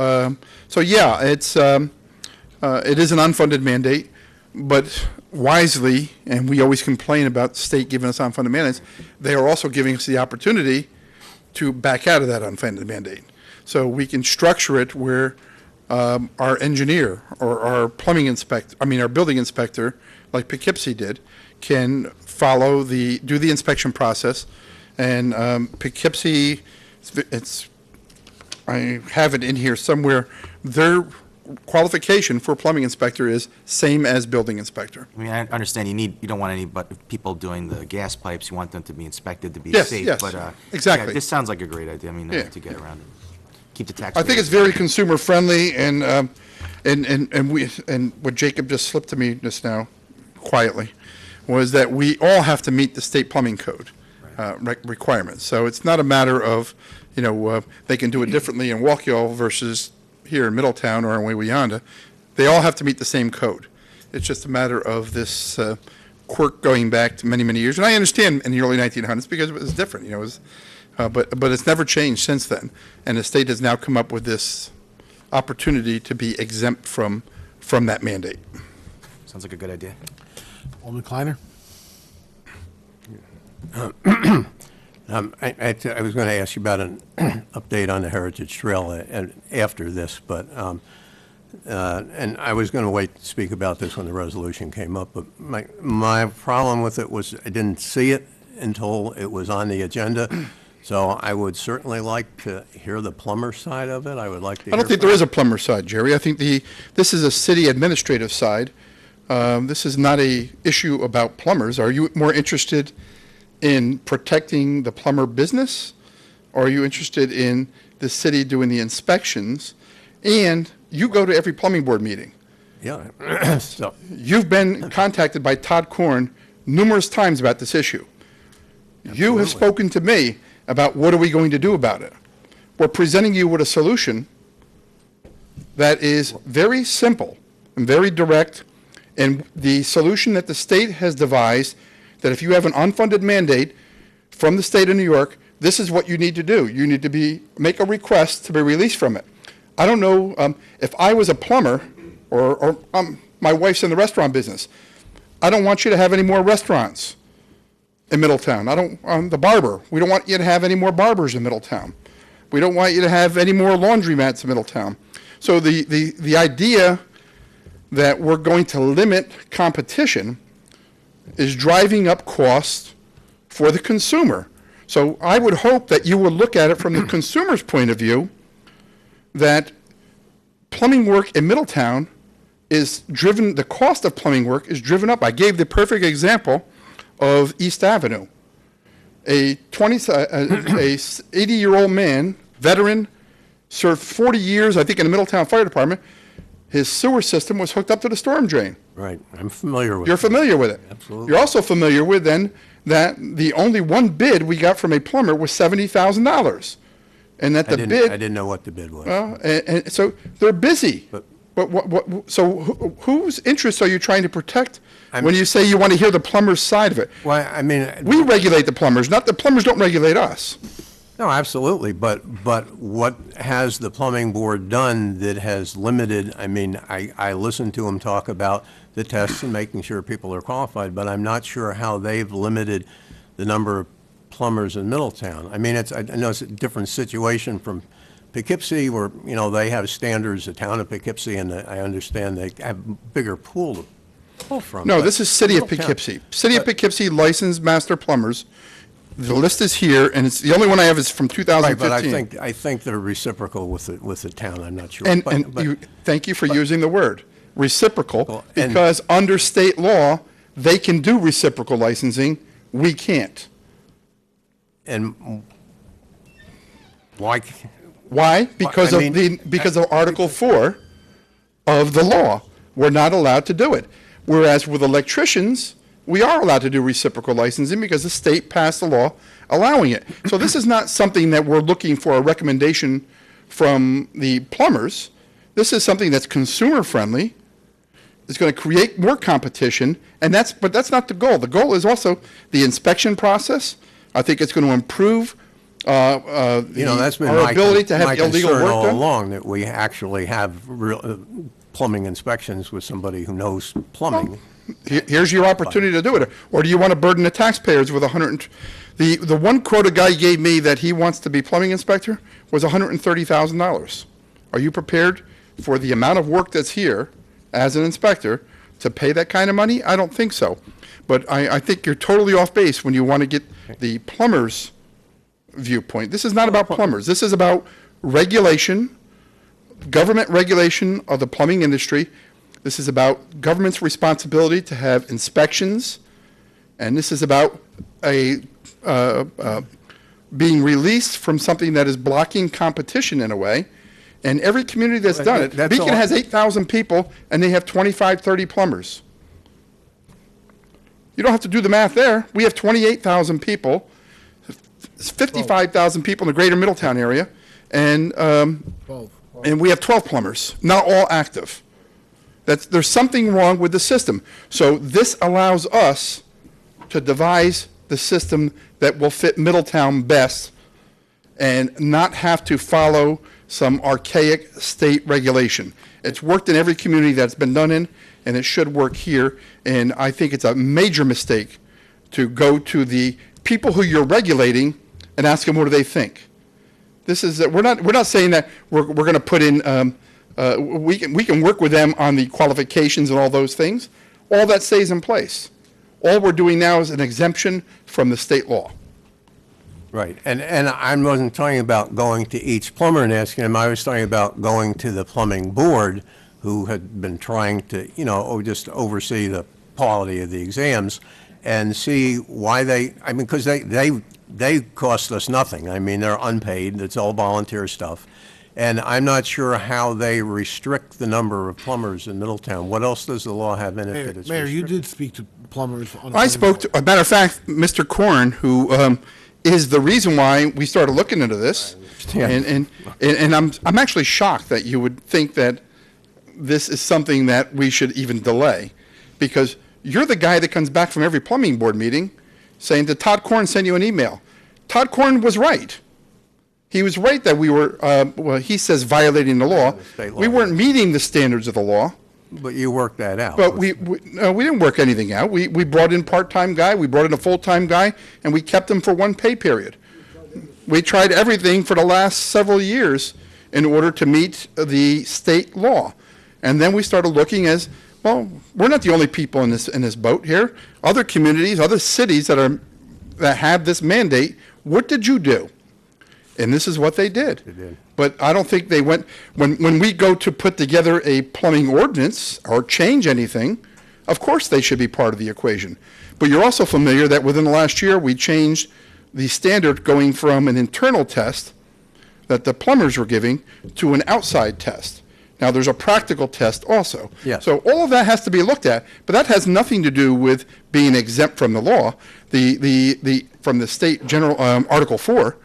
yeah, it is an unfunded mandate, but wisely, and we always complain about the state giving us unfunded mandates, they are also giving us the opportunity to back out of that unfunded mandate. So we can structure it where our engineer or our plumbing inspector, our building inspector, like Poughkeepsie did, can do the inspection process. And Poughkeepsie, I have it in here somewhere, their qualification for plumbing inspector is same as building inspector. I mean, I understand you don't want any but people doing the gas pipes, you want them to be inspected to be Yes, safe. yes, But exactly. yeah, this sounds like a great idea, I mean, Yeah. to get around it. Keep the tax. I think it's very consumer friendly, and what Jacob just slipped to me just now, quietly, was that we all have to meet the state plumbing code requirements. So it's not a matter of, they can do it differently in Walkill versus here in Middletown or in Wawayanda. They all have to meet the same code. It's just a matter of this quirk going back to many, many years. And I understand in the early 1900s because it was different, but it's never changed since then. And the state has now come up with this opportunity to be exempt from that mandate. Sounds like a good idea. Alderman Kleiner? I was going to ask you about an update on the Heritage Trail after this, but, and I was going to wait to speak about this when the resolution came up, but my problem with it was I didn't see it until it was on the agenda. So I would certainly like to hear the plumber side of it. I would like to I don't think there is a plumber side, Jerry. I think this is a city administrative side. This is not a issue about plumbers. Are you more interested in protecting the plumber business? Or are you interested in the city doing the inspections? And you go to every plumbing board meeting. Yeah. So You've been contacted by Todd Korn numerous times about this issue. You have spoken to me about what are we going to do about it. We're presenting you with a solution that is very simple and very direct, and the solution that the state has devised, that if you have an unfunded mandate from the state of New York, this is what you need to do. You need to make a request to be released from it. I don't know, if I was a plumber, or my wife's in the restaurant business, I don't want you to have any more restaurants in Middletown. The barber, we don't want you to have any more barbers in Middletown. We don't want you to have any more laundromats in Middletown. So the idea that we're going to limit competition is driving up costs for the consumer. So I would hope that you would look at it from the consumer's point of view, that plumbing work in Middletown the cost of plumbing work is driven up. I gave the perfect example of East Avenue. A 80-year-old man, veteran, served 40 years, I think, in the Middletown Fire Department. His sewer system was hooked up to the storm drain. right, I'm familiar with it. You're familiar with it. Absolutely. You're also familiar with, then, that the only one bid we got from a plumber was $70,000. And that I the bid... I didn't know what the bid was. Well, and so they're busy. But- So whose interests are you trying to protect I'm- when you say you want to hear the plumber's side of it? Well, I mean, We regulate the plumbers, not the plumbers don't regulate us. no, absolutely, but what has the plumbing board done that has limited, I mean, I listened to them talk about the tests and making sure people are qualified, but I'm not sure how they've limited the number of plumbers in Middletown. I mean, I know it's a different situation from Poughkeepsie, where, they have standards, the town of Poughkeepsie, and I understand they have a bigger pool to pull from. No, but this is City of Middletown- Poughkeepsie. City of but- Poughkeepsie licensed master plumbers. The list is here, and it's, the only one I have is from Right, 2015. but I think they're reciprocal with the town, I'm not sure. And But- thank you for using the word, reciprocal, Well, and- because under state law, they can do reciprocal licensing, we can't. And why, Why? Because I of mean- because of Article 4 of the law. We're not allowed to do it. Whereas with electricians, we are allowed to do reciprocal licensing because the state passed a law allowing it. So this is not something that we're looking for a recommendation from the plumbers. This is something that's consumer friendly. It's going to create more competition, but that's not the goal. The goal is also the inspection process. I think it's going to improve that's been our ability to have my illegal concern work all done. along, that we actually have real plumbing inspections with somebody who knows plumbing. Here's your opportunity to do it. Or do you want to burden the taxpayers with the one quote a guy gave me that he wants to be plumbing inspector was $130,000. Are you prepared for the amount of work that's here as an inspector to pay that kind of money? I don't think so. But I think you're totally off base when you want to get the plumber's viewpoint. This is not about plumbers. This is about regulation, government regulation of the plumbing industry. This is about government's responsibility to have inspections, and this is about being released from something that is blocking competition in a way. And every community that's done it, That's Beacon all- has 8,000 people, and they have 25, 30 plumbers. You don't have to do the math there. We have 28,000 people, 55,000 people in the greater Middletown area, and we have 12 plumbers, not all active. There's something wrong with the system. So this allows us to devise the system that will fit Middletown best and not have to follow some archaic state regulation. It's worked in every community that's been done in, and it should work here. And I think it's a major mistake to go to the people who you're regulating and ask them what do they think. This is we're not saying that we're going to put in. We can work with them on the qualifications and all those things. All that stays in place. All we're doing now is an exemption from the state law. Right, and I wasn't talking about going to each plumber and asking him, I was talking about going to the plumbing board, who had been trying to, just oversee the quality of the exams, and see why because they cost us nothing. I mean, they're unpaid, it's all volunteer stuff, and I'm not sure how they restrict the number of plumbers in Middletown. What else does the law have in it that it's Mayor, you restricted? did speak to plumbers on. I spoke to, a matter of fact, Mr. Korn, who is the reason why we started looking into this. And I'm actually shocked that you would think that this is something that we should even delay, because you're the guy that comes back from every plumbing board meeting saying, did Todd Korn send you an email? Todd Korn was right. He was right that we were, he says violating the law. We weren't meeting the standards of the law. But you worked that out. But we didn't work anything out. We brought in part-time guy, we brought in a full-time guy, and we kept him for one pay period. We tried everything for the last several years in order to meet the state law. And then we started looking as, well, we're not the only people in this boat here. Other communities, other cities that have this mandate, what did you do? And this is what they did. They did. But I don't think they went, when we go to put together a plumbing ordinance or change anything, of course they should be part of the equation. But you're also familiar that within the last year, we changed the standard going from an internal test that the plumbers were giving to an outside test. Now, there's a practical test also. Yes. So all of that has to be looked at, but that has nothing to do with being exempt from the law, from the state general, Article 4.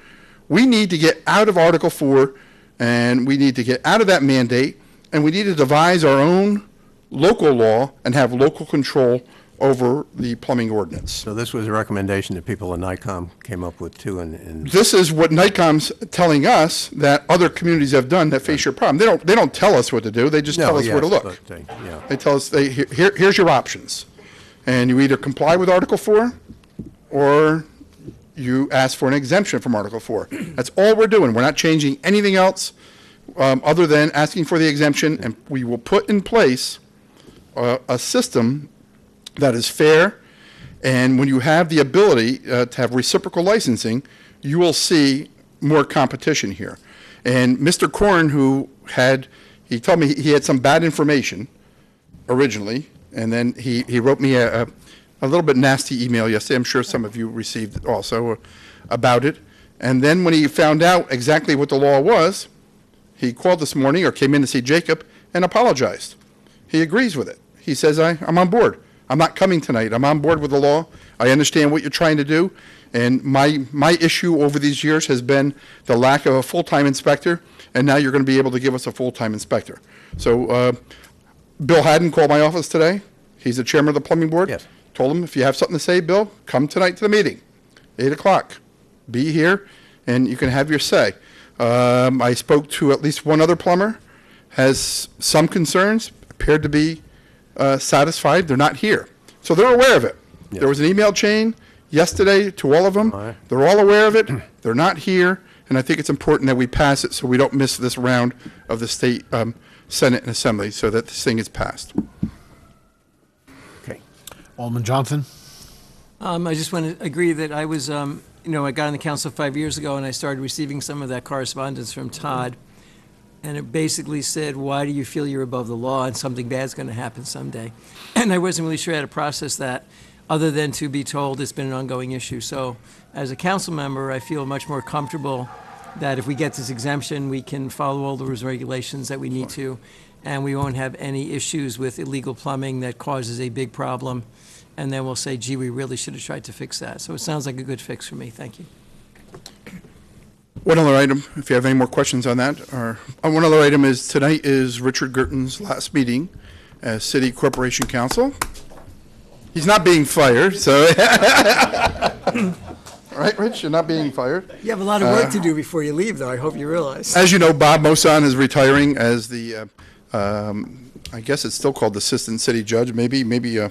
We need to get out of Article 4, and we need to get out of that mandate, and we need to devise our own local law and have local control over the plumbing ordinance. So this was a recommendation that people in NICOM came up with too, and This is what NICOM's telling us that other communities have done that face your problem. They don't tell us what to do, they just tell us where to look. They tell us, here's your options. And you either comply with Article 4, or you ask for an exemption from Article 4. That's all we're doing. We're not changing anything else other than asking for the exemption, and we will put in place a system that is fair, and when you have the ability to have reciprocal licensing, you will see more competition here. And Mr. Korn, he told me he had some bad information originally, and then he wrote me a little bit nasty email yesterday. I'm sure some of you received it also about it. And then when he found out exactly what the law was, he called this morning or came in to see Jacob and apologized. He agrees with it. He says, I'm on board. I'm not coming tonight. I'm on board with the law. I understand what you're trying to do. And my issue over these years has been the lack of a full-time inspector, and now you're going to be able to give us a full-time inspector. So Bill Haddon called my office today. He's the chairman of the plumbing board. Yes. Told him, if you have something to say, Bill, come tonight to the meeting, 8 o'clock. Be here, and you can have your say. I spoke to at least one other plumber, has some concerns, appeared to be satisfied. They're not here. So they're aware of it. Yes. There was an email chain yesterday to all of them. All right. They're all aware of it. They're not here, and I think it's important that we pass it so we don't miss this round of the state Senate and Assembly so that this thing is passed. okay. Alderman Johnson? I just want to agree that I was, I got on the council 5 years ago, and I started receiving some of that correspondence from Todd. and it basically said, why do you feel you're above the law and something bad's going to happen someday? And I wasn't really sure how to process that, other than to be told it's been an ongoing issue. So as a council member, I feel much more comfortable that if we get this exemption, we can follow all those regulations that we need to, and we won't have any issues with illegal plumbing that causes a big problem. And then we'll say, gee, we really should have tried to fix that. So it sounds like a good fix for me. Thank you. One other item, if you have any more questions on that, or one other item is tonight is Richard Girton's last meeting as City Corporation Council. He's not being fired, so. Right, Rich, you're not being fired. You have a lot of work to do before you leave, though. I hope you realize. As you know, Bob Mosan is retiring as the, I guess it's still called the Assistant City Judge, maybe. Yeah.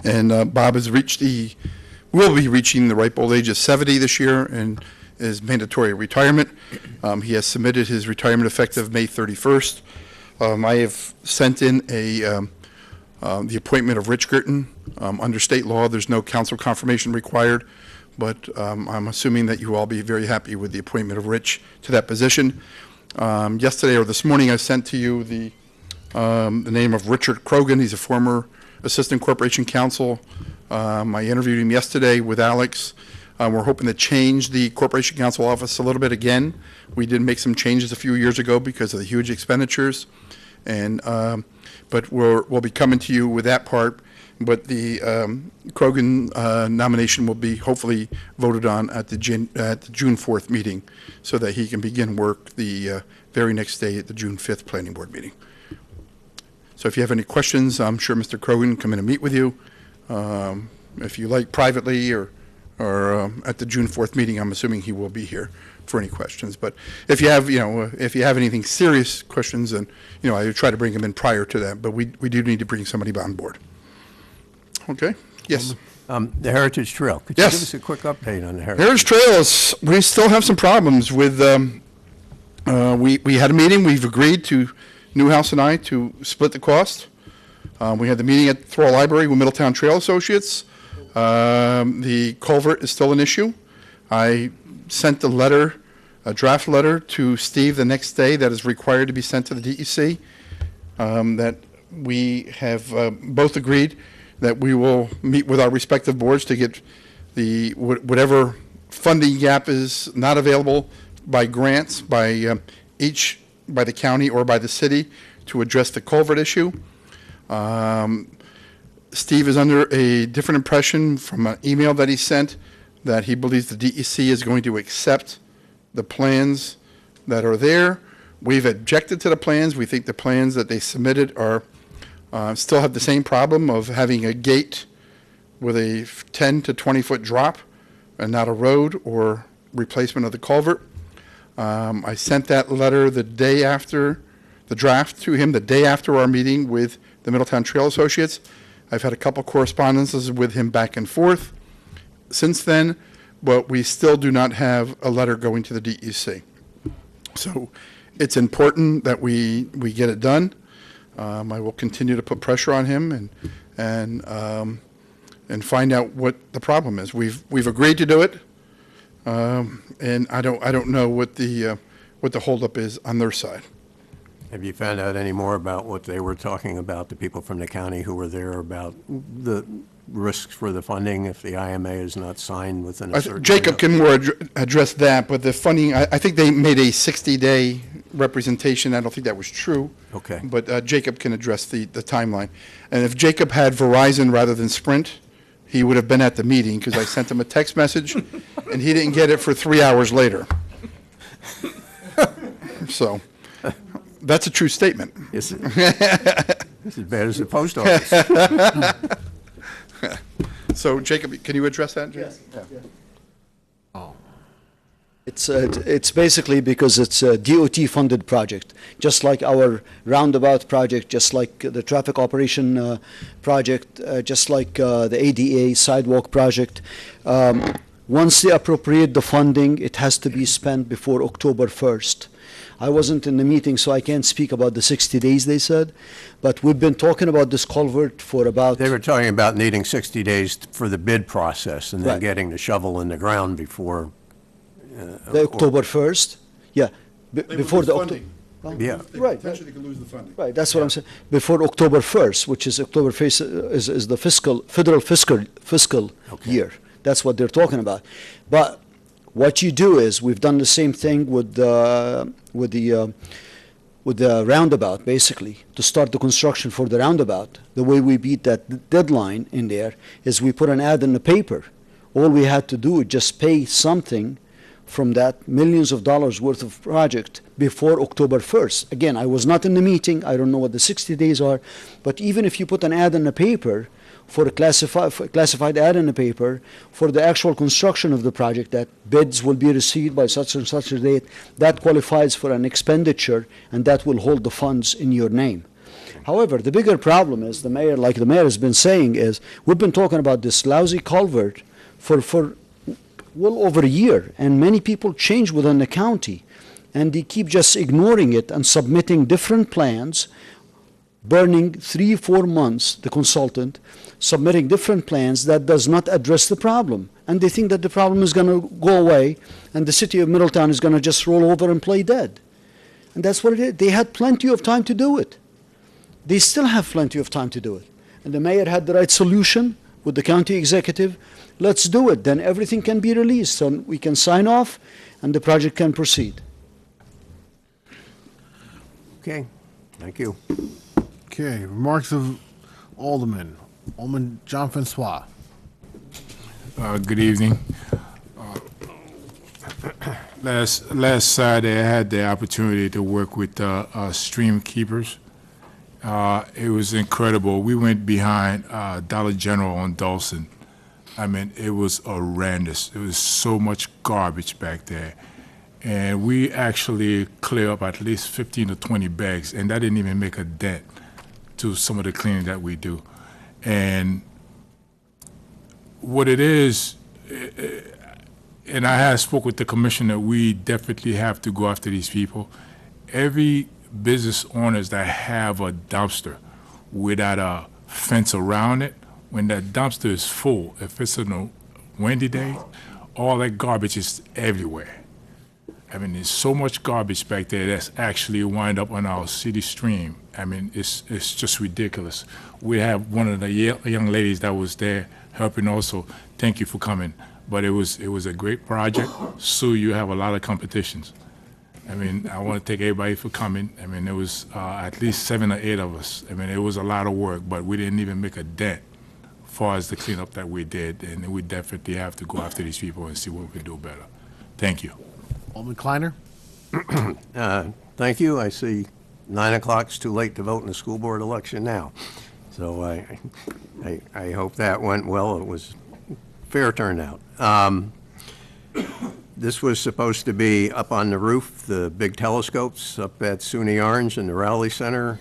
And Bob has will be reaching the ripe old age of 70 this year and is mandatory retirement. He has submitted his retirement effective May 31st. I have sent in the appointment of Rich Girton. Under state law, there's no council confirmation required, but I'm assuming that you will all be very happy with the appointment of Rich to that position. Yesterday or this morning, I sent to you the name of Richard Krogan. He's a former Assistant Corporation Counsel. I interviewed him yesterday with Alex. We're hoping to change the Corporation Counsel office a little bit again. We did make some changes a few years ago because of the huge expenditures, and but we'll be coming to you with that part. But the Krogan nomination will be hopefully voted on at the June 4th meeting, so that he can begin work the very next day at the June 5th Planning Board meeting. So if you have any questions, I'm sure Mr. Krogan can come in and meet with you. If you like privately or at the June 4th meeting, I'm assuming he will be here for any questions. But if you have, if you have anything serious questions, then, I try to bring him in prior to that. But we do need to bring somebody on board. Okay? Yes. The Heritage Trail. Could you give us a quick update on the Heritage Trail? We still have some problems with. We had a meeting. We've agreed to Newhouse and I to split the cost. We had the meeting at Throw Library with Middletown Trail Associates. The culvert is still an issue. I sent a draft letter to Steve the next day that is required to be sent to the DEC. That we have both agreed that we will meet with our respective boards to get whatever funding gap is not available by grants by the county or by the city to address the culvert issue. Steve is under a different impression from an email that he sent that he believes the DEC is going to accept the plans that are there. We've objected to the plans. We think the plans that they submitted are still have the same problem of having a gate with a 10 to 20 foot drop and not a road or replacement of the culvert. I sent that letter the day after the draft to him, the day after our meeting with the Middletown Trail Associates. I've had a couple correspondences with him back and forth since then, but we still do not have a letter going to the DEC. So it's important that we get it done. I will continue to put pressure on him and find out what the problem is. We've agreed to do it, and I don't know what the holdup is on their side. Have you found out any more about what they were talking about, the people from the county who were there, about the risks for the funding if the IMA is not signed within a certain Jacob can more address that, but the funding, I think they made a 60-day representation. I don't think that was true. Okay. But Jacob can address the timeline. And if Jacob had Verizon rather than Sprint, he would have been at the meeting, because I sent him a text message, and he didn't get it for 3 hours later. So that's a true statement. It's as bad as the post office. So, Jacob, can you address that? Yes. Yeah. It's basically because it's a DOT-funded project, just like our roundabout project, just like the traffic operation project, just like the ADA sidewalk project. Once they appropriate the funding, it has to be spent before October 1st. I wasn't in the meeting, so I can't speak about the 60 days they said, but we've been talking about this culvert for about... They were talking about needing 60 days for the bid process and then Right. getting the shovel in the ground before... the October 1st, yeah. They would before lose the funding. Yeah. Right. Potentially could lose the funding. Right, that's what I'm saying. Before October 1st, which is October 1st, is the federal fiscal year. That's what they're talking about. But what you do is, we've done the same thing with the roundabout, basically, to start the construction for the roundabout. The way we beat that deadline in there is we put an ad in the paper. All we had to do is just pay something from that millions of dollars worth of project before October 1st. Again, I was not in the meeting. I don't know what the 60 days are. But even if you put an ad in the paper, for a classified ad in the paper, for the actual construction of the project, that bids will be received by such and such a date, that qualifies for an expenditure, and that will hold the funds in your name. However, the bigger problem is, the mayor has been saying, is we've been talking about this lousy culvert for well over a year, and many people change within the county, and they keep just ignoring it and submitting different plans, burning 3-4 months, the consultant, submitting different plans that does not address the problem. And they think that the problem is going to go away, and the city of Middletown is going to just roll over and play dead. And that's what it is. They had plenty of time to do it. They still have plenty of time to do it. And the mayor had the right solution with the county executive. Let's do it. Then everything can be released, so we can sign off, and the project can proceed. Okay, thank you. Okay, remarks of Alderman. Alderman John Francois. Good evening. Last Saturday, I had the opportunity to work with stream keepers. It was incredible. We went behind Dollar General on Dawson. I mean, it was horrendous. There was so much garbage back there. And we actually clear up at least 15 to 20 bags, and that didn't even make a dent to some of the cleaning that we do. And what it is, and I have spoke with the commissioner, we definitely have to go after these people. Every business owners that have a dumpster without a fence around it, when that dumpster is full, if it's on a windy day, all that garbage is everywhere. I mean, there's so much garbage back there that's actually wind up on our city stream. I mean, it's just ridiculous. We have one of the young ladies that was there helping also. Thank you for coming. But it was a great project. Sue, you have a lot of competitions. I mean, I want to thank everybody for coming. I mean, there was at least 7 or 8 of us. I mean, it was a lot of work, but we didn't even make a dent as far as the cleanup that we did. And we definitely have to go after these people and see what we can do better. Thank you. Alderman Kleiner. Thank you. I see 9 o'clock's too late to vote in the school board election now. So I hope that went well. It was fair turnout. This was supposed to be up on the roof, the big telescopes up at SUNY Orange in the Raleigh Center.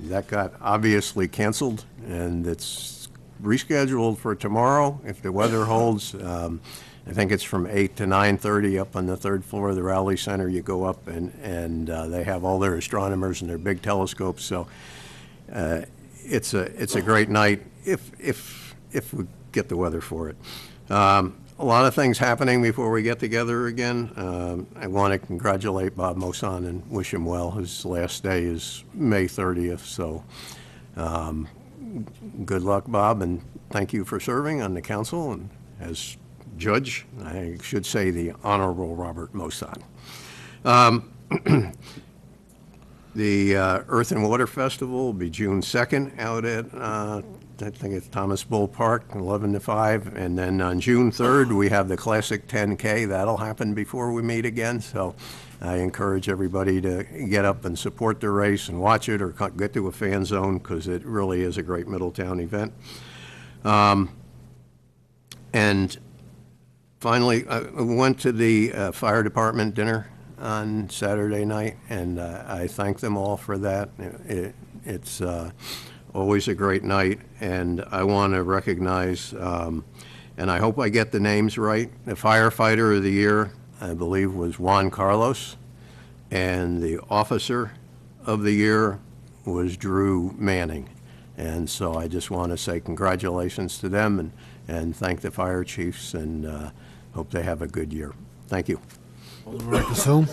That got obviously canceled, and it's rescheduled for tomorrow if the weather holds. I think it's from 8 to 9:30 up on the 3rd floor of the Raleigh Center. You go up and they have all their astronomers and their big telescopes. So it's a great night if we get the weather for it. A lot of things happening before we get together again. I want to congratulate Bob Mosan and wish him well. His last day is May 30th. So good luck, Bob, and thank you for serving on the council and as judge. I should say the Honorable Robert Mosan. The Earth and Water Festival will be June 2nd out at, I think it's Thomas Bull Park, 11 to 5. And then on June 3rd, we have the Classic 10K. That'll happen before we meet again. So I encourage everybody to get up and support the race and watch it or get to a fan zone because it really is a great Middletown event. And finally, I went to the fire department dinner on Saturday night, and I thank them all for that. It's always a great night, and I want to recognize, and I hope I get the names right, the firefighter of the year, I believe, was Juan Carlos, and the officer of the year was Drew Manning. And so I just want to say congratulations to them and thank the fire chiefs and hope they have a good year. Thank you. Alderman Reckless-Home.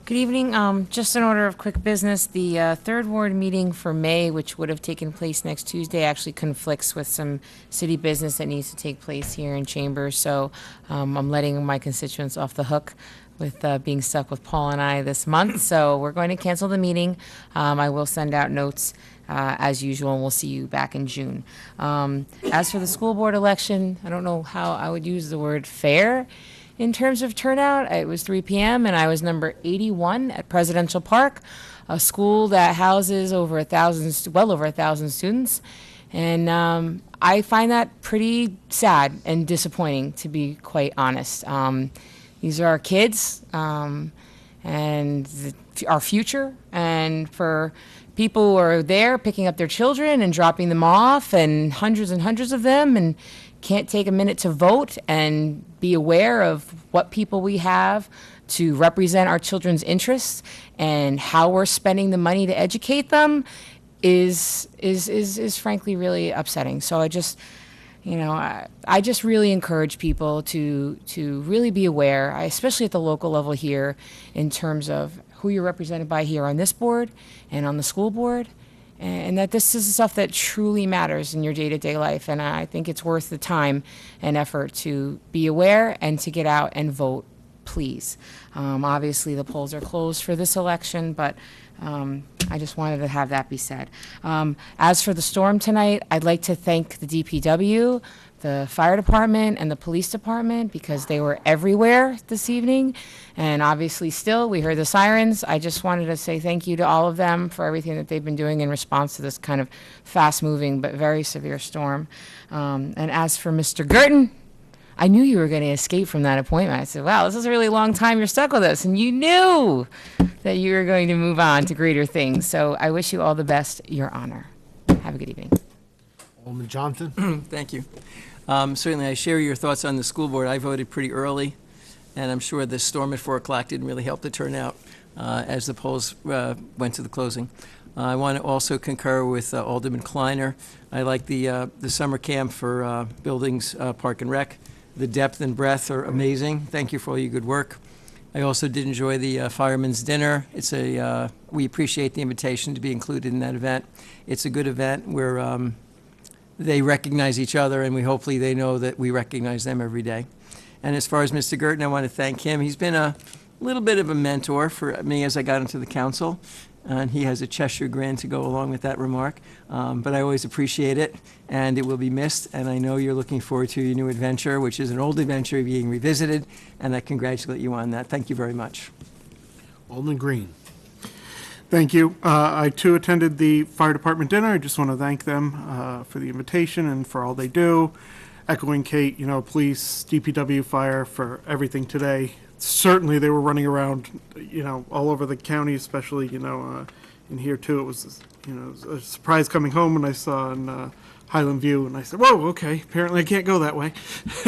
Good evening. Just in order of quick business, the third ward meeting for May, which would have taken place next Tuesday, actually conflicts with some city business that needs to take place here in Chambers. So I'm letting my constituents off the hook with being stuck with Paul and I this month. So we're going to cancel the meeting. I will send out notes as usual, and we'll see you back in June. As for the school board election, I don't know how I would use the word fair in terms of turnout. It was 3 p.m. and I was number 81 at Presidential Park, a school that houses well over 1,000 students. And I find that pretty sad and disappointing, to be quite honest. These are our kids and our future. And for people who are there picking up their children and dropping them off, and hundreds of them, and can't take a minute to vote and be aware of what people we have to represent our children's interests and how we're spending the money to educate them is frankly really upsetting. So I just really encourage people to really be aware, especially at the local level here, in terms of who you're represented by here on this board and on the school board, and that this is stuff that truly matters in your day-to-day life. And I think it's worth the time and effort to be aware and to get out and vote, please. Obviously, the polls are closed for this election, but I just wanted to have that be said. As for the storm tonight, I'd like to thank the DPW, the fire department, and the police department, because they were everywhere this evening. And obviously still, we heard the sirens. I just wanted to say thank you to all of them for everything that they've been doing in response to this kind of fast-moving but very severe storm. And as for Mr. Girton, I knew you were going to escape from that appointment. I said, wow, this is a really long time you're stuck with us. And you knew that you were going to move on to greater things. So I wish you all the best, Your Honor. Have a good evening. Alderman Johnson? Thank you. Certainly, I share your thoughts on the school board. I voted pretty early, and I'm sure the storm at 4 o'clock didn't really help the turnout as the polls went to the closing. I want to also concur with Alderman Kleiner. I like the summer camp for buildings, park and rec. The depth and breadth are amazing. Thank you for all your good work. I also did enjoy the firemen's dinner. We appreciate the invitation to be included in that event. It's a good event where they recognize each other, and hopefully they know that we recognize them every day. And as far as Mr. Girton, I want to thank him. He's been a little bit of a mentor for me as I got into the council, and he has a Cheshire grin to go along with that remark. But I always appreciate it, and it will be missed. And I know you're looking forward to your new adventure, which is an old adventure being revisited, and I congratulate you on that. Thank you very much. Alderman Green? Thank you. I too attended the fire department dinner. I just want to thank them for the invitation and for all they do. Echoing Kate, police, DPW, fire, for everything today. Certainly they were running around, all over the county, especially, in here too. It was, a surprise coming home when I saw in Highland View, and I said, whoa, okay, apparently I can't go that way.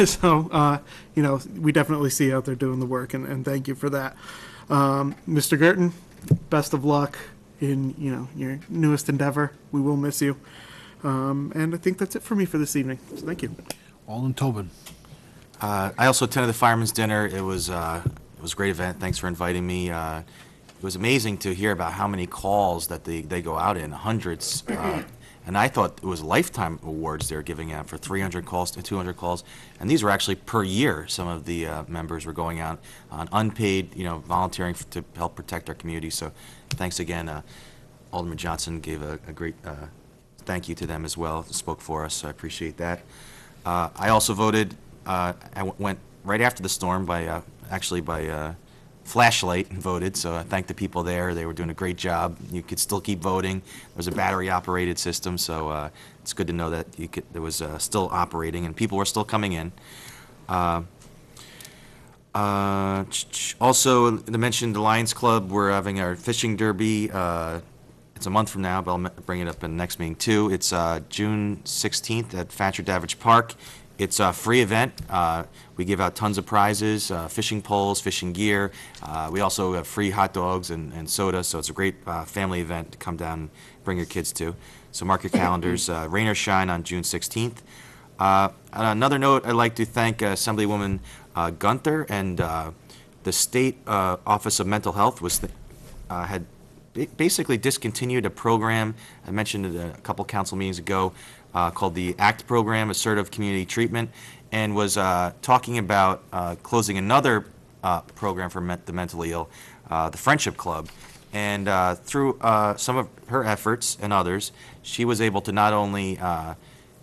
So, we definitely see you out there doing the work, and thank you for that. Mr. Girton, best of luck in, your newest endeavor. We will miss you. And I think that's it for me for this evening. So thank you. Alderman Tobin? I also attended the firemen's dinner. It was a great event. Thanks for inviting me. It was amazing to hear about how many calls that they go out in, hundreds. And I thought it was lifetime awards they were giving out for 300 calls to 200 calls. And these were actually per year. Some of the members were going out on unpaid, volunteering to help protect our community. So thanks again. Alderman Johnson gave a great thank you to them as well, spoke for us. So I appreciate that. I also voted. I went right after the storm by flashlight and voted, so I thank the people there. They were doing a great job. You could still keep voting. There was a battery-operated system, so it's good to know that there was still operating and people were still coming in. Also, they mentioned the Lions Club. We're having our fishing derby. It's a month from now, but I'll bring it up in the next meeting too. It's June 16th at Fatcher Davidge Park. It's a free event. We give out tons of prizes, fishing poles, fishing gear. We also have free hot dogs and soda, so it's a great family event to come down and bring your kids to. So mark your calendars. Rain or shine on June 16th. On another note, I'd like to thank Assemblywoman Gunther and the state Office of Mental Health had basically discontinued a program, I mentioned it a couple council meetings ago, called the ACT program, Assertive Community Treatment, and was talking about closing another program for the mentally ill, the Friendship Club. And through some of her efforts and others, she was able to not only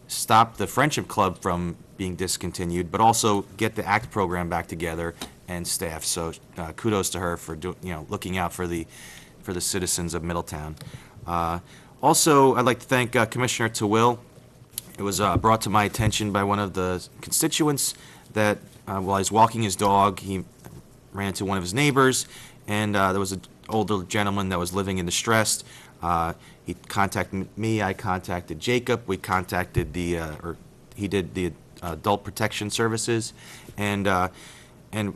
stop the Friendship Club from being discontinued, but also get the ACT program back together and staff. So kudos to her for looking out for the citizens of Middletown. Also, I'd like to thank Commissioner Twill. It was brought to my attention by one of the constituents that while he was walking his dog, he ran into one of his neighbors, and there was an older gentleman that was living in distress. He contacted me, I contacted Jacob, we contacted he did the Adult Protection Services, and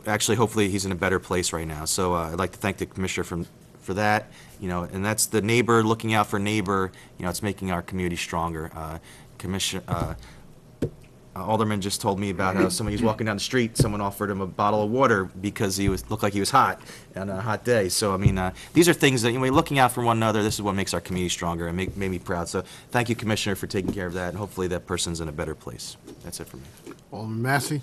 actually hopefully he's in a better place right now. So I'd like to thank the Commissioner for that, and that's the neighbor looking out for neighbor. It's making our community stronger. Commissioner Alderman just told me about how somebody was walking down the street, someone offered him a bottle of water because he looked like he was hot on a hot day. So I mean, these are things that looking out for one another. This is what makes our community stronger and made me proud. So thank you, Commissioner, for taking care of that, and hopefully that person's in a better place. That's it for me. Alderman Massey?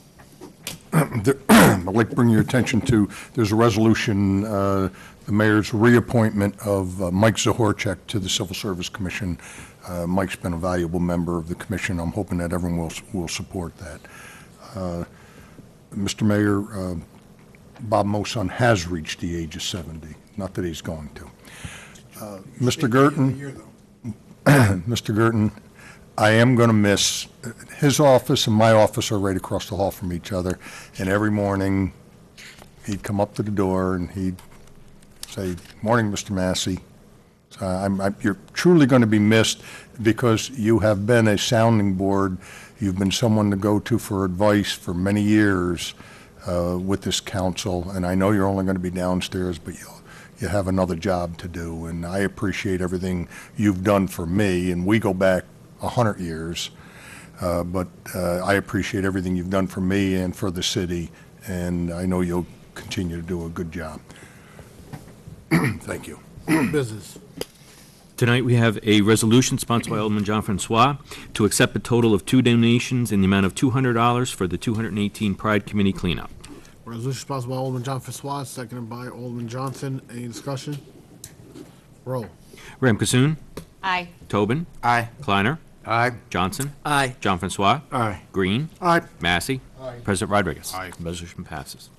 I'd like to bring your attention to, there's a resolution, the mayor's reappointment of Mike Zahorchek to the Civil Service Commission. Mike's been a valuable member of the commission. I'm hoping that everyone will support that. Mr. Mayor, Bob Moson has reached the age of 70. Not that he's going to. Mr. Girton, Mr. Girton, I am going to miss, his office and my office are right across the hall from each other, and every morning he'd come up to the door and he'd say, "Morning, Mr. Massey." So you're truly going to be missed because you have been a sounding board. You've been someone to go to for advice for many years with this council, and I know you're only going to be downstairs, but you have another job to do, and I appreciate everything you've done for me, and we go back 100 years, but I appreciate everything you've done for me and for the city, and I know you'll continue to do a good job. Thank you. Business. Tonight, we have a resolution sponsored by Alderman John Francois to accept a total of 2 donations in the amount of $200 for the 218 Pride Committee cleanup. Resolution sponsored by Alderman John Francois, seconded by Alderman Johnson. Any discussion? Roll. Ram Kasoon. Aye. Tobin. Aye. Kleiner. Aye. Johnson. Aye. John Francois. Aye. Green. Aye. Massey. Aye. President Rodriguez. Aye. Resolution passes.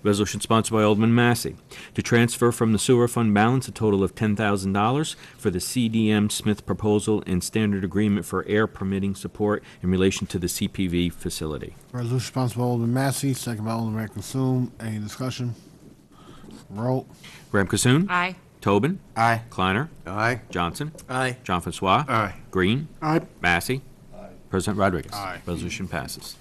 Resolution sponsored by Alderman Massey to transfer from the sewer fund balance a total of $10,000 for the CDM Smith proposal and standard agreement for air permitting support in relation to the CPV facility. Resolution sponsored by Alderman Massey, seconded by Alderman Consoom. Any discussion? Roll. Ram Kasoon. Aye. Tobin. Aye. Kleiner. Aye. Johnson. Aye. John Francois. Aye. Green. Aye. Massey. President Rodriguez. Aye. Resolution passes.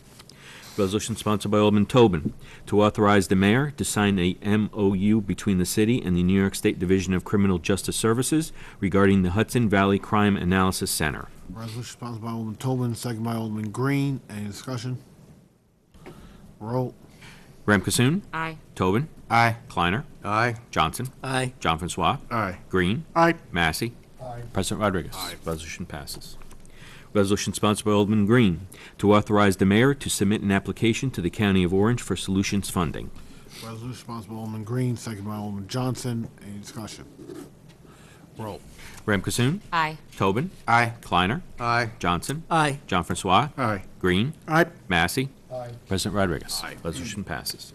Resolution sponsored by Alderman Tobin to authorize the mayor to sign a MOU between the city and the New York State Division of Criminal Justice Services regarding the Hudson Valley Crime Analysis Center. Resolution sponsored by Alderman Tobin, seconded by Alderman Green. Any discussion? Roll. Ram Kasoon. Aye. Tobin. Aye. Kleiner. Aye. Johnson. Aye. John Francois. Aye. Green. Aye. Massey. Aye. President Rodriguez. Aye. Resolution passes. Resolution sponsored by Alderman Green to authorize the mayor to submit an application to the County of Orange for solutions funding. Resolution sponsored by Alderman Green, seconded by Alderman Johnson. Any discussion? Roll. Ram Kasoon. Aye. Tobin. Aye. Kleiner. Aye. Johnson. Aye. John Francois. Aye. Green. Aye. Massey. Aye. President Rodriguez. Aye. Resolution passes.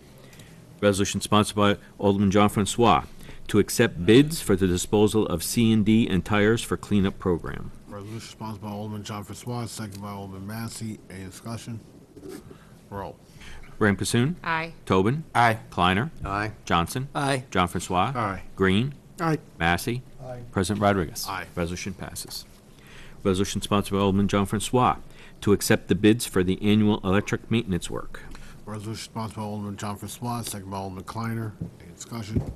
Resolution sponsored by Alderman John Francois to accept bids for the disposal of C&D and tires for cleanup program. Resolution sponsored by Alderman John Francois, seconded by Alderman Massey. Any discussion? Roll. Ram Kasoon. Aye. Tobin. Aye. Kleiner. Aye. Johnson. Aye. John Francois. Aye. Green. Aye. Massey. Aye. President Rodriguez. Aye. Resolution passes. Resolution sponsored by Alderman John Francois to accept the bids for the annual electric maintenance work. Resolution sponsored by Alderman John Francois, seconded by Alderman Kleiner. Any discussion?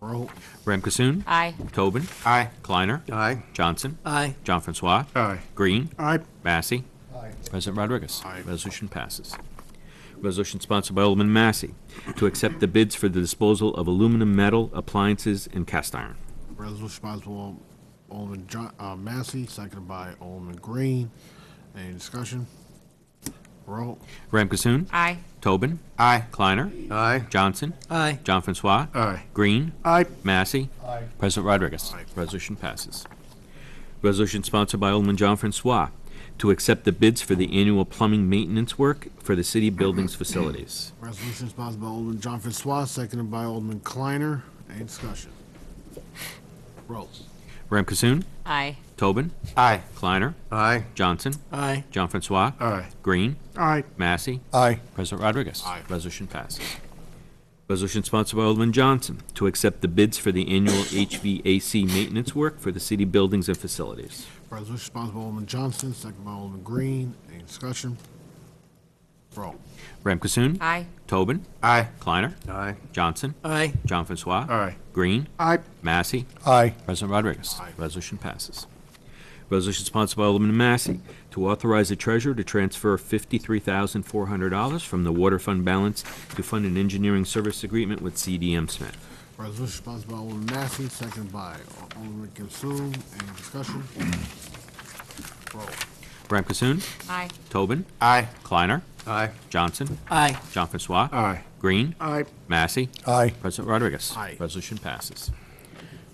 Roll. Ram Kasoon. Aye. Tobin. Aye. Kleiner. Aye. Johnson. Aye. John Francois. Aye. Green. Aye. Massey. Aye. President Rodriguez. Aye. Resolution passes. Resolution sponsored by Alderman Massey to accept the bids for the disposal of aluminum, metal, appliances, and cast iron. Resolution sponsored by Alderman Massey, seconded by Alderman Green. Any discussion? Roll. Ram Kasoon. Aye. Tobin. Aye. Kleiner. Aye. Johnson. Aye. John Francois. Aye. Green. Aye. Massey. Aye. President Rodriguez. Aye. Resolution passes. Resolution sponsored by Alderman John Francois to accept the bids for the annual plumbing maintenance work for the city buildings facilities. Resolution sponsored by Alderman John Francois, seconded by Alderman Kleiner. Any discussion? Roll. Ram Kasoon. Aye. Tobin. Aye. Kleiner. Aye. Johnson. Aye. John Francois. Aye. Green. Aye. Massey. Aye. President Rodriguez. Aye. Resolution passes. Resolution sponsored by Alderman Johnson to accept the bids for the annual HVAC maintenance work for the city buildings and facilities. Resolution sponsored by Alderman Johnson, seconded by Alderman Green. Any discussion? Roll. Ram Kasoon. Aye. Tobin. Aye. Kleiner. Aye. Johnson. Aye. John Francois. Aye. Green. Aye. Massey. Aye. President Rodriguez. Aye. Resolution passes. Resolution sponsored by Alderman Massey to authorize the treasurer to transfer $53,400 from the water fund balance to fund an engineering service agreement with CDM Smith. Resolution sponsored by Alderman Massey, seconded by Alderman Consoom. Any discussion? Roll. Ram Kasoon. Aye. Tobin. Aye. Kleiner. Aye. Johnson. Aye. John Francois. Aye. Green. Aye. Massey. Aye. President Rodriguez. Aye. Resolution passes.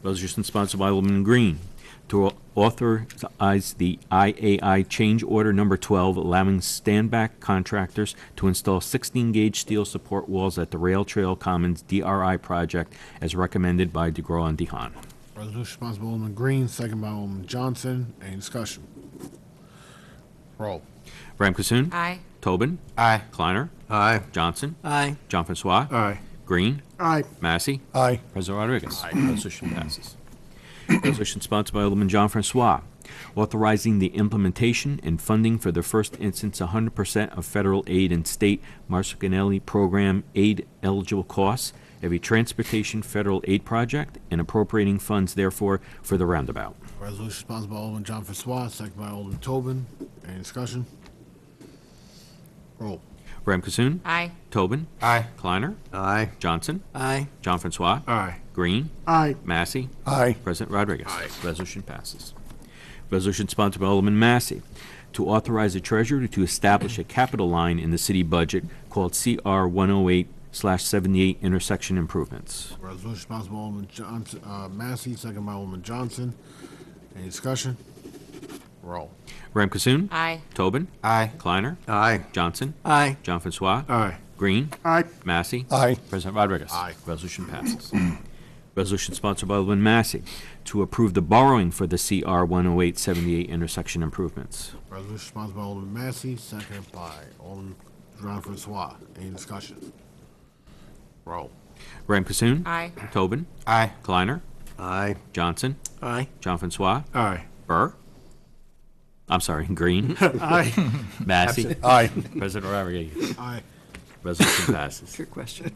Resolution sponsored by Alderman Green to authorize the IAI change order number 12, allowing standback contractors to install 16-gauge steel support walls at the Rail Trail Commons DRI project as recommended by DeGraw and DeHaan. Resolution sponsored by Alderman Green, seconded by Alderman Johnson. Any discussion? Roll. Ram Kasoon. Aye. Tobin. Aye. Kleiner. Aye. Johnson. Aye. John Francois. Aye. Green. Aye. Massey. Aye. President Rodriguez. Resolution passes. Resolution sponsored by Alderman John Francois, authorizing the implementation and funding for the first instance 100% of federal aid and state Marcinelli program aid eligible costs of a transportation federal aid project and appropriating funds therefore for the roundabout. Resolution sponsored by Alderman John Francois, seconded by Alderman Tobin. Any discussion? Roll. Ram Kasoon. Aye. Tobin. Aye. Kleiner. Aye. Johnson. Aye. John Francois. Aye. Green. Aye. Massey. Aye. President Rodriguez. Aye. Resolution passes. Resolution sponsored by Alderman Massey to authorize the treasurer to establish a capital line in the city budget called CR 108/78 intersection improvements. Resolution sponsored by Alderman Johnson, Massey, seconded by Alderman Johnson. Any discussion? Roll. Ram Kasoon. Aye. Tobin. Aye. Kleiner. Aye. Johnson. Aye. John Francois. Aye. Green. Aye. Massey. Aye. President Rodriguez. Aye. Resolution passes. Resolution sponsored by Alderman Massey to approve the borrowing for the CR 108/78 intersection improvements. Resolution sponsored by Alderman Massey, seconded by Alderman John Francois. Any discussion? Roll. Ram Kasoon. Aye. Tobin. Aye. Kleiner. Aye. Johnson. Aye. John Francois. Aye. Burr. I'm sorry, Green. Aye. Massey. Aye. President Rodriguez. Aye. Resolution passes. Good question.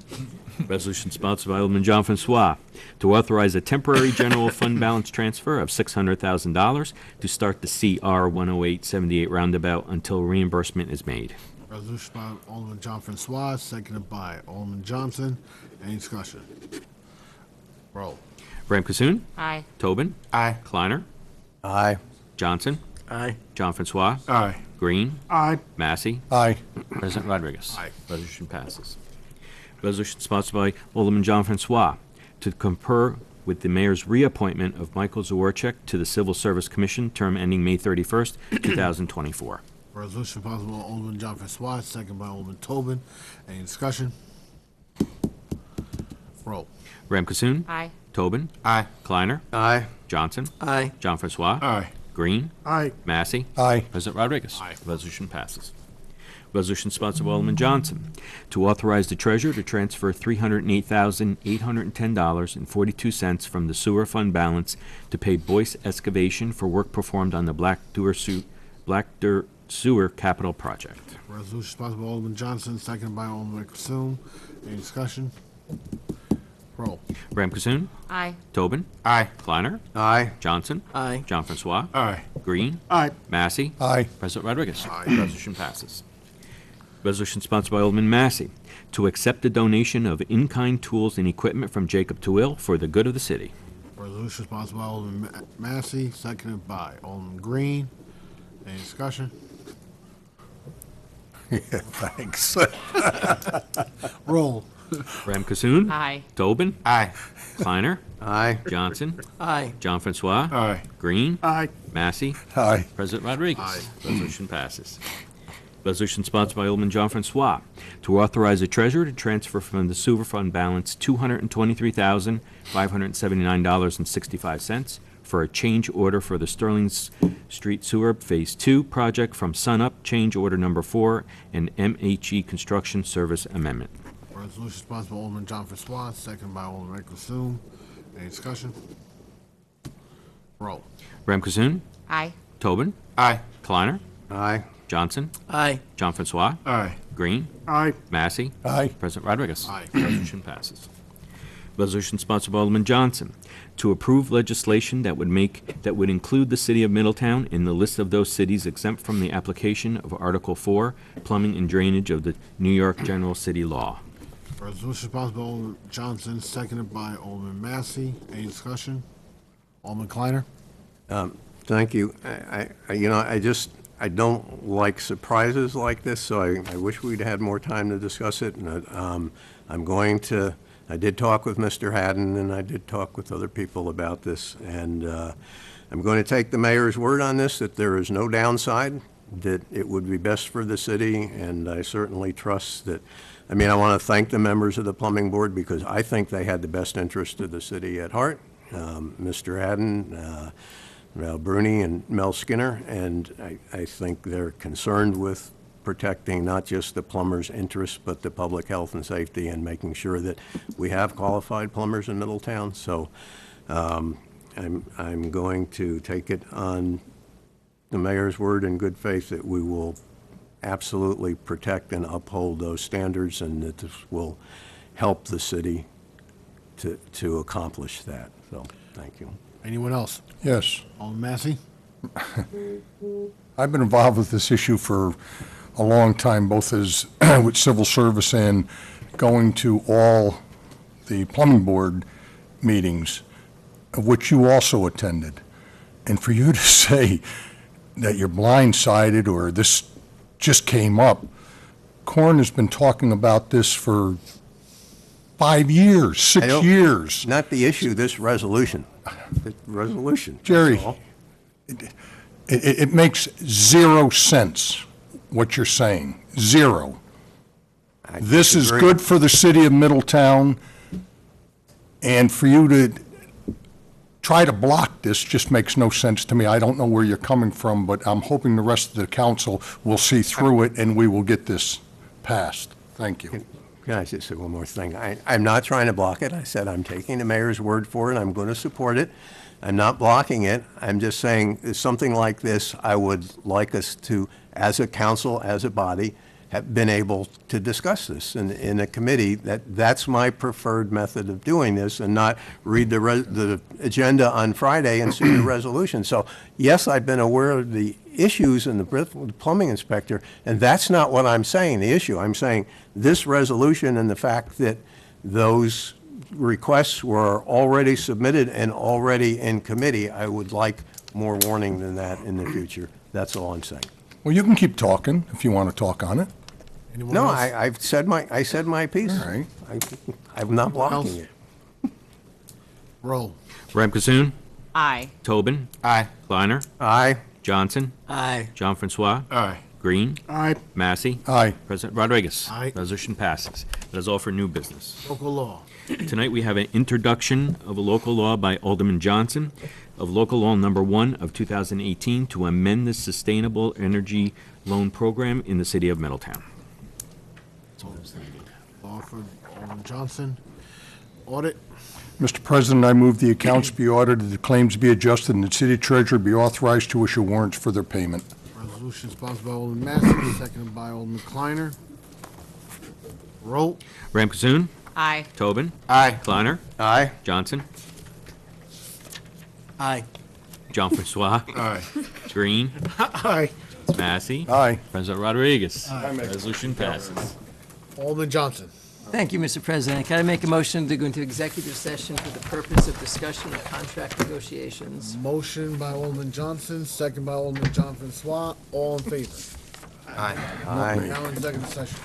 Resolution sponsored by Alderman John Francois to authorize a temporary general fund balance transfer of $600,000 to start the CR 108/78 roundabout until reimbursement is made. Resolution by Alderman John Francois, seconded by Alderman Johnson. Any discussion? Roll. Ram Kasoon. Aye. Tobin. Aye. Kleiner. Aye. Johnson. Aye. John Francois. Aye. Green. Aye. Massey. Aye. President Rodriguez. Aye. Resolution passes. Resolution sponsored by Alderman John Francois to concur with the mayor's reappointment of Michael Zawarchek to the Civil Service Commission, term ending May 31st, 2024. Resolution sponsored by Alderman John Francois, seconded by Alderman Tobin. Any discussion? Roll. Ram Kasoon. Aye. Tobin. Aye. Kleiner. Aye. Johnson. Aye. John Francois. Aye. Green. Aye. Massey. Aye. President Rodriguez. Aye. Resolution passes. Resolution sponsored by Alderman Johnson to authorize the treasurer to transfer $308,810.42 from the sewer fund balance to pay Boyce Excavation for work performed on the Black Dirt Sewer Capital Project. Resolution sponsored by Alderman Johnson, seconded by Alderman Consoom. Any discussion? Roll. Ram Kasoon. Aye. Tobin. Aye. Kleiner. Aye. Johnson. Aye. John Francois. Aye. Green. Aye. Massey. Aye. President Rodriguez. Aye. Resolution passes. Resolution sponsored by Alderman Massey to accept a donation of in-kind tools and equipment from Jacob Twill for the good of the city. Resolution sponsored by Alderman Massey, seconded by Alderman Green. Any discussion? Yeah, thanks. Roll. Ram Kasoon. Aye. Tobin. Aye. Kleiner. Aye. Johnson. Aye. John Francois. Aye. Green. Aye. Massey. Aye. President Rodriguez. Aye. Resolution passes. Resolution sponsored by Alderman John Francois to authorize the treasurer to transfer from the sewer fund balance $223,579.65 for a change order for the Sterling Street Sewer Phase 2 project from SunUp, change order number 4, and MHE Construction Service Amendment. Resolution sponsored by Alderman John Francois, seconded by Alderman Ray Consoom. Any discussion? Roll. Ram Kasoon. Aye. Tobin. Aye. Kleiner. Aye. Johnson. Aye. John Francois. Aye. Green. Aye. Massey. Aye. President Rodriguez. Aye. Resolution passes. Resolution sponsored by Alderman Johnson to approve legislation that would include the city of Middletown in the list of those cities exempt from the application of Article 4, plumbing and drainage of the New York General City Law. Resolution sponsored by Alderman Johnson, seconded by Alderman Massey. Any discussion? Alderman Kleiner? Thank you. I don't like surprises like this, so I wish we'd had more time to discuss it. And I did talk with Mr. Haddon, and I did talk with other people about this, and I'm going to take the mayor's word on this, that there is no downside, that it would be best for the city, and I certainly trust that. I mean, I want to thank the members of the plumbing board because I think they had the best interest of the city at heart. Mr. Haddon, Mel Bruni, and Mel Skinner, and I think they're concerned with protecting not just the plumbers' interests, but the public health and safety, and making sure that we have qualified plumbers in Middletown. So I'm going to take it on the mayor's word in good faith that we will absolutely protect and uphold those standards, and that this will help the city to accomplish that. So, thank you. Anyone else? Yes. Alderman Massey? I've been involved with this issue for a long time, both as with civil service and going to all the plumbing board meetings, of which you also attended. And for you to say that you're blindsided or this just came up, Corn has been talking about this for 5 years, 6 years. Not the issue, this resolution. The resolution. Jerry, that's all. it makes 0 sense what you're saying. Zero. This is disagree. good for the city of Middletown, and for you to try to block this just makes no sense to me. I don't know where you're coming from, but I'm hoping the rest of the council will see through it and we will get this passed. Thank you. Can I just say one more thing? I'm not trying to block it. I said I'm taking the mayor's word for it. I'm going to support it. I'm not blocking it. I'm just saying something like this, I would like us to, as a council, as a body, have been able to discuss this in a committee. That's my preferred method of doing this, and not read the agenda on Friday and see the resolution. So, yes, I've been aware of the issues in the plumbing inspector, and that's not what I'm saying, the issue. I'm saying this resolution and the fact that those requests were already submitted and already in committee, I would like more warning than that in the future. That's all I'm saying. Well, you can keep talking if you want to talk on it. Anyone No, else? I said my piece. All right. I'm not Anyone blocking else? it. Roll. Ram Kasoon. Aye. Tobin. Aye. Kleiner. Aye. Johnson. Aye. John Francois. Aye. Green. Aye. Massey. Aye. President Rodriguez. Aye. Resolution passes. That is all for new business. Local law. Tonight, we have an introduction of a local law by Alderman Johnson of Local Law Number 1 of 2018 to amend the Sustainable Energy Loan Program in the city of Middletown. Law for Alderman Johnson. Audit. Mr. President, I move the accounts be audited, the claims be adjusted, and the city treasurer be authorized to issue warrants for their payment. Resolution sponsored by Alderman Massey, seconded by Alderman Kleiner. Roll. Ram Kasoon. Aye. Tobin. Aye. Kleiner. Aye. Johnson. Aye. John Francois. Aye. Green. Aye. Massey. Aye. President Rodriguez. Aye. Resolution passes. Alderman Johnson. Thank you, Mr. President. Can I make a motion to go into executive session for the purpose of discussion of contract negotiations? Motion by Alderman Johnson, second by Alderman Jonathan Swat. All in favor? Aye. Now in executive session.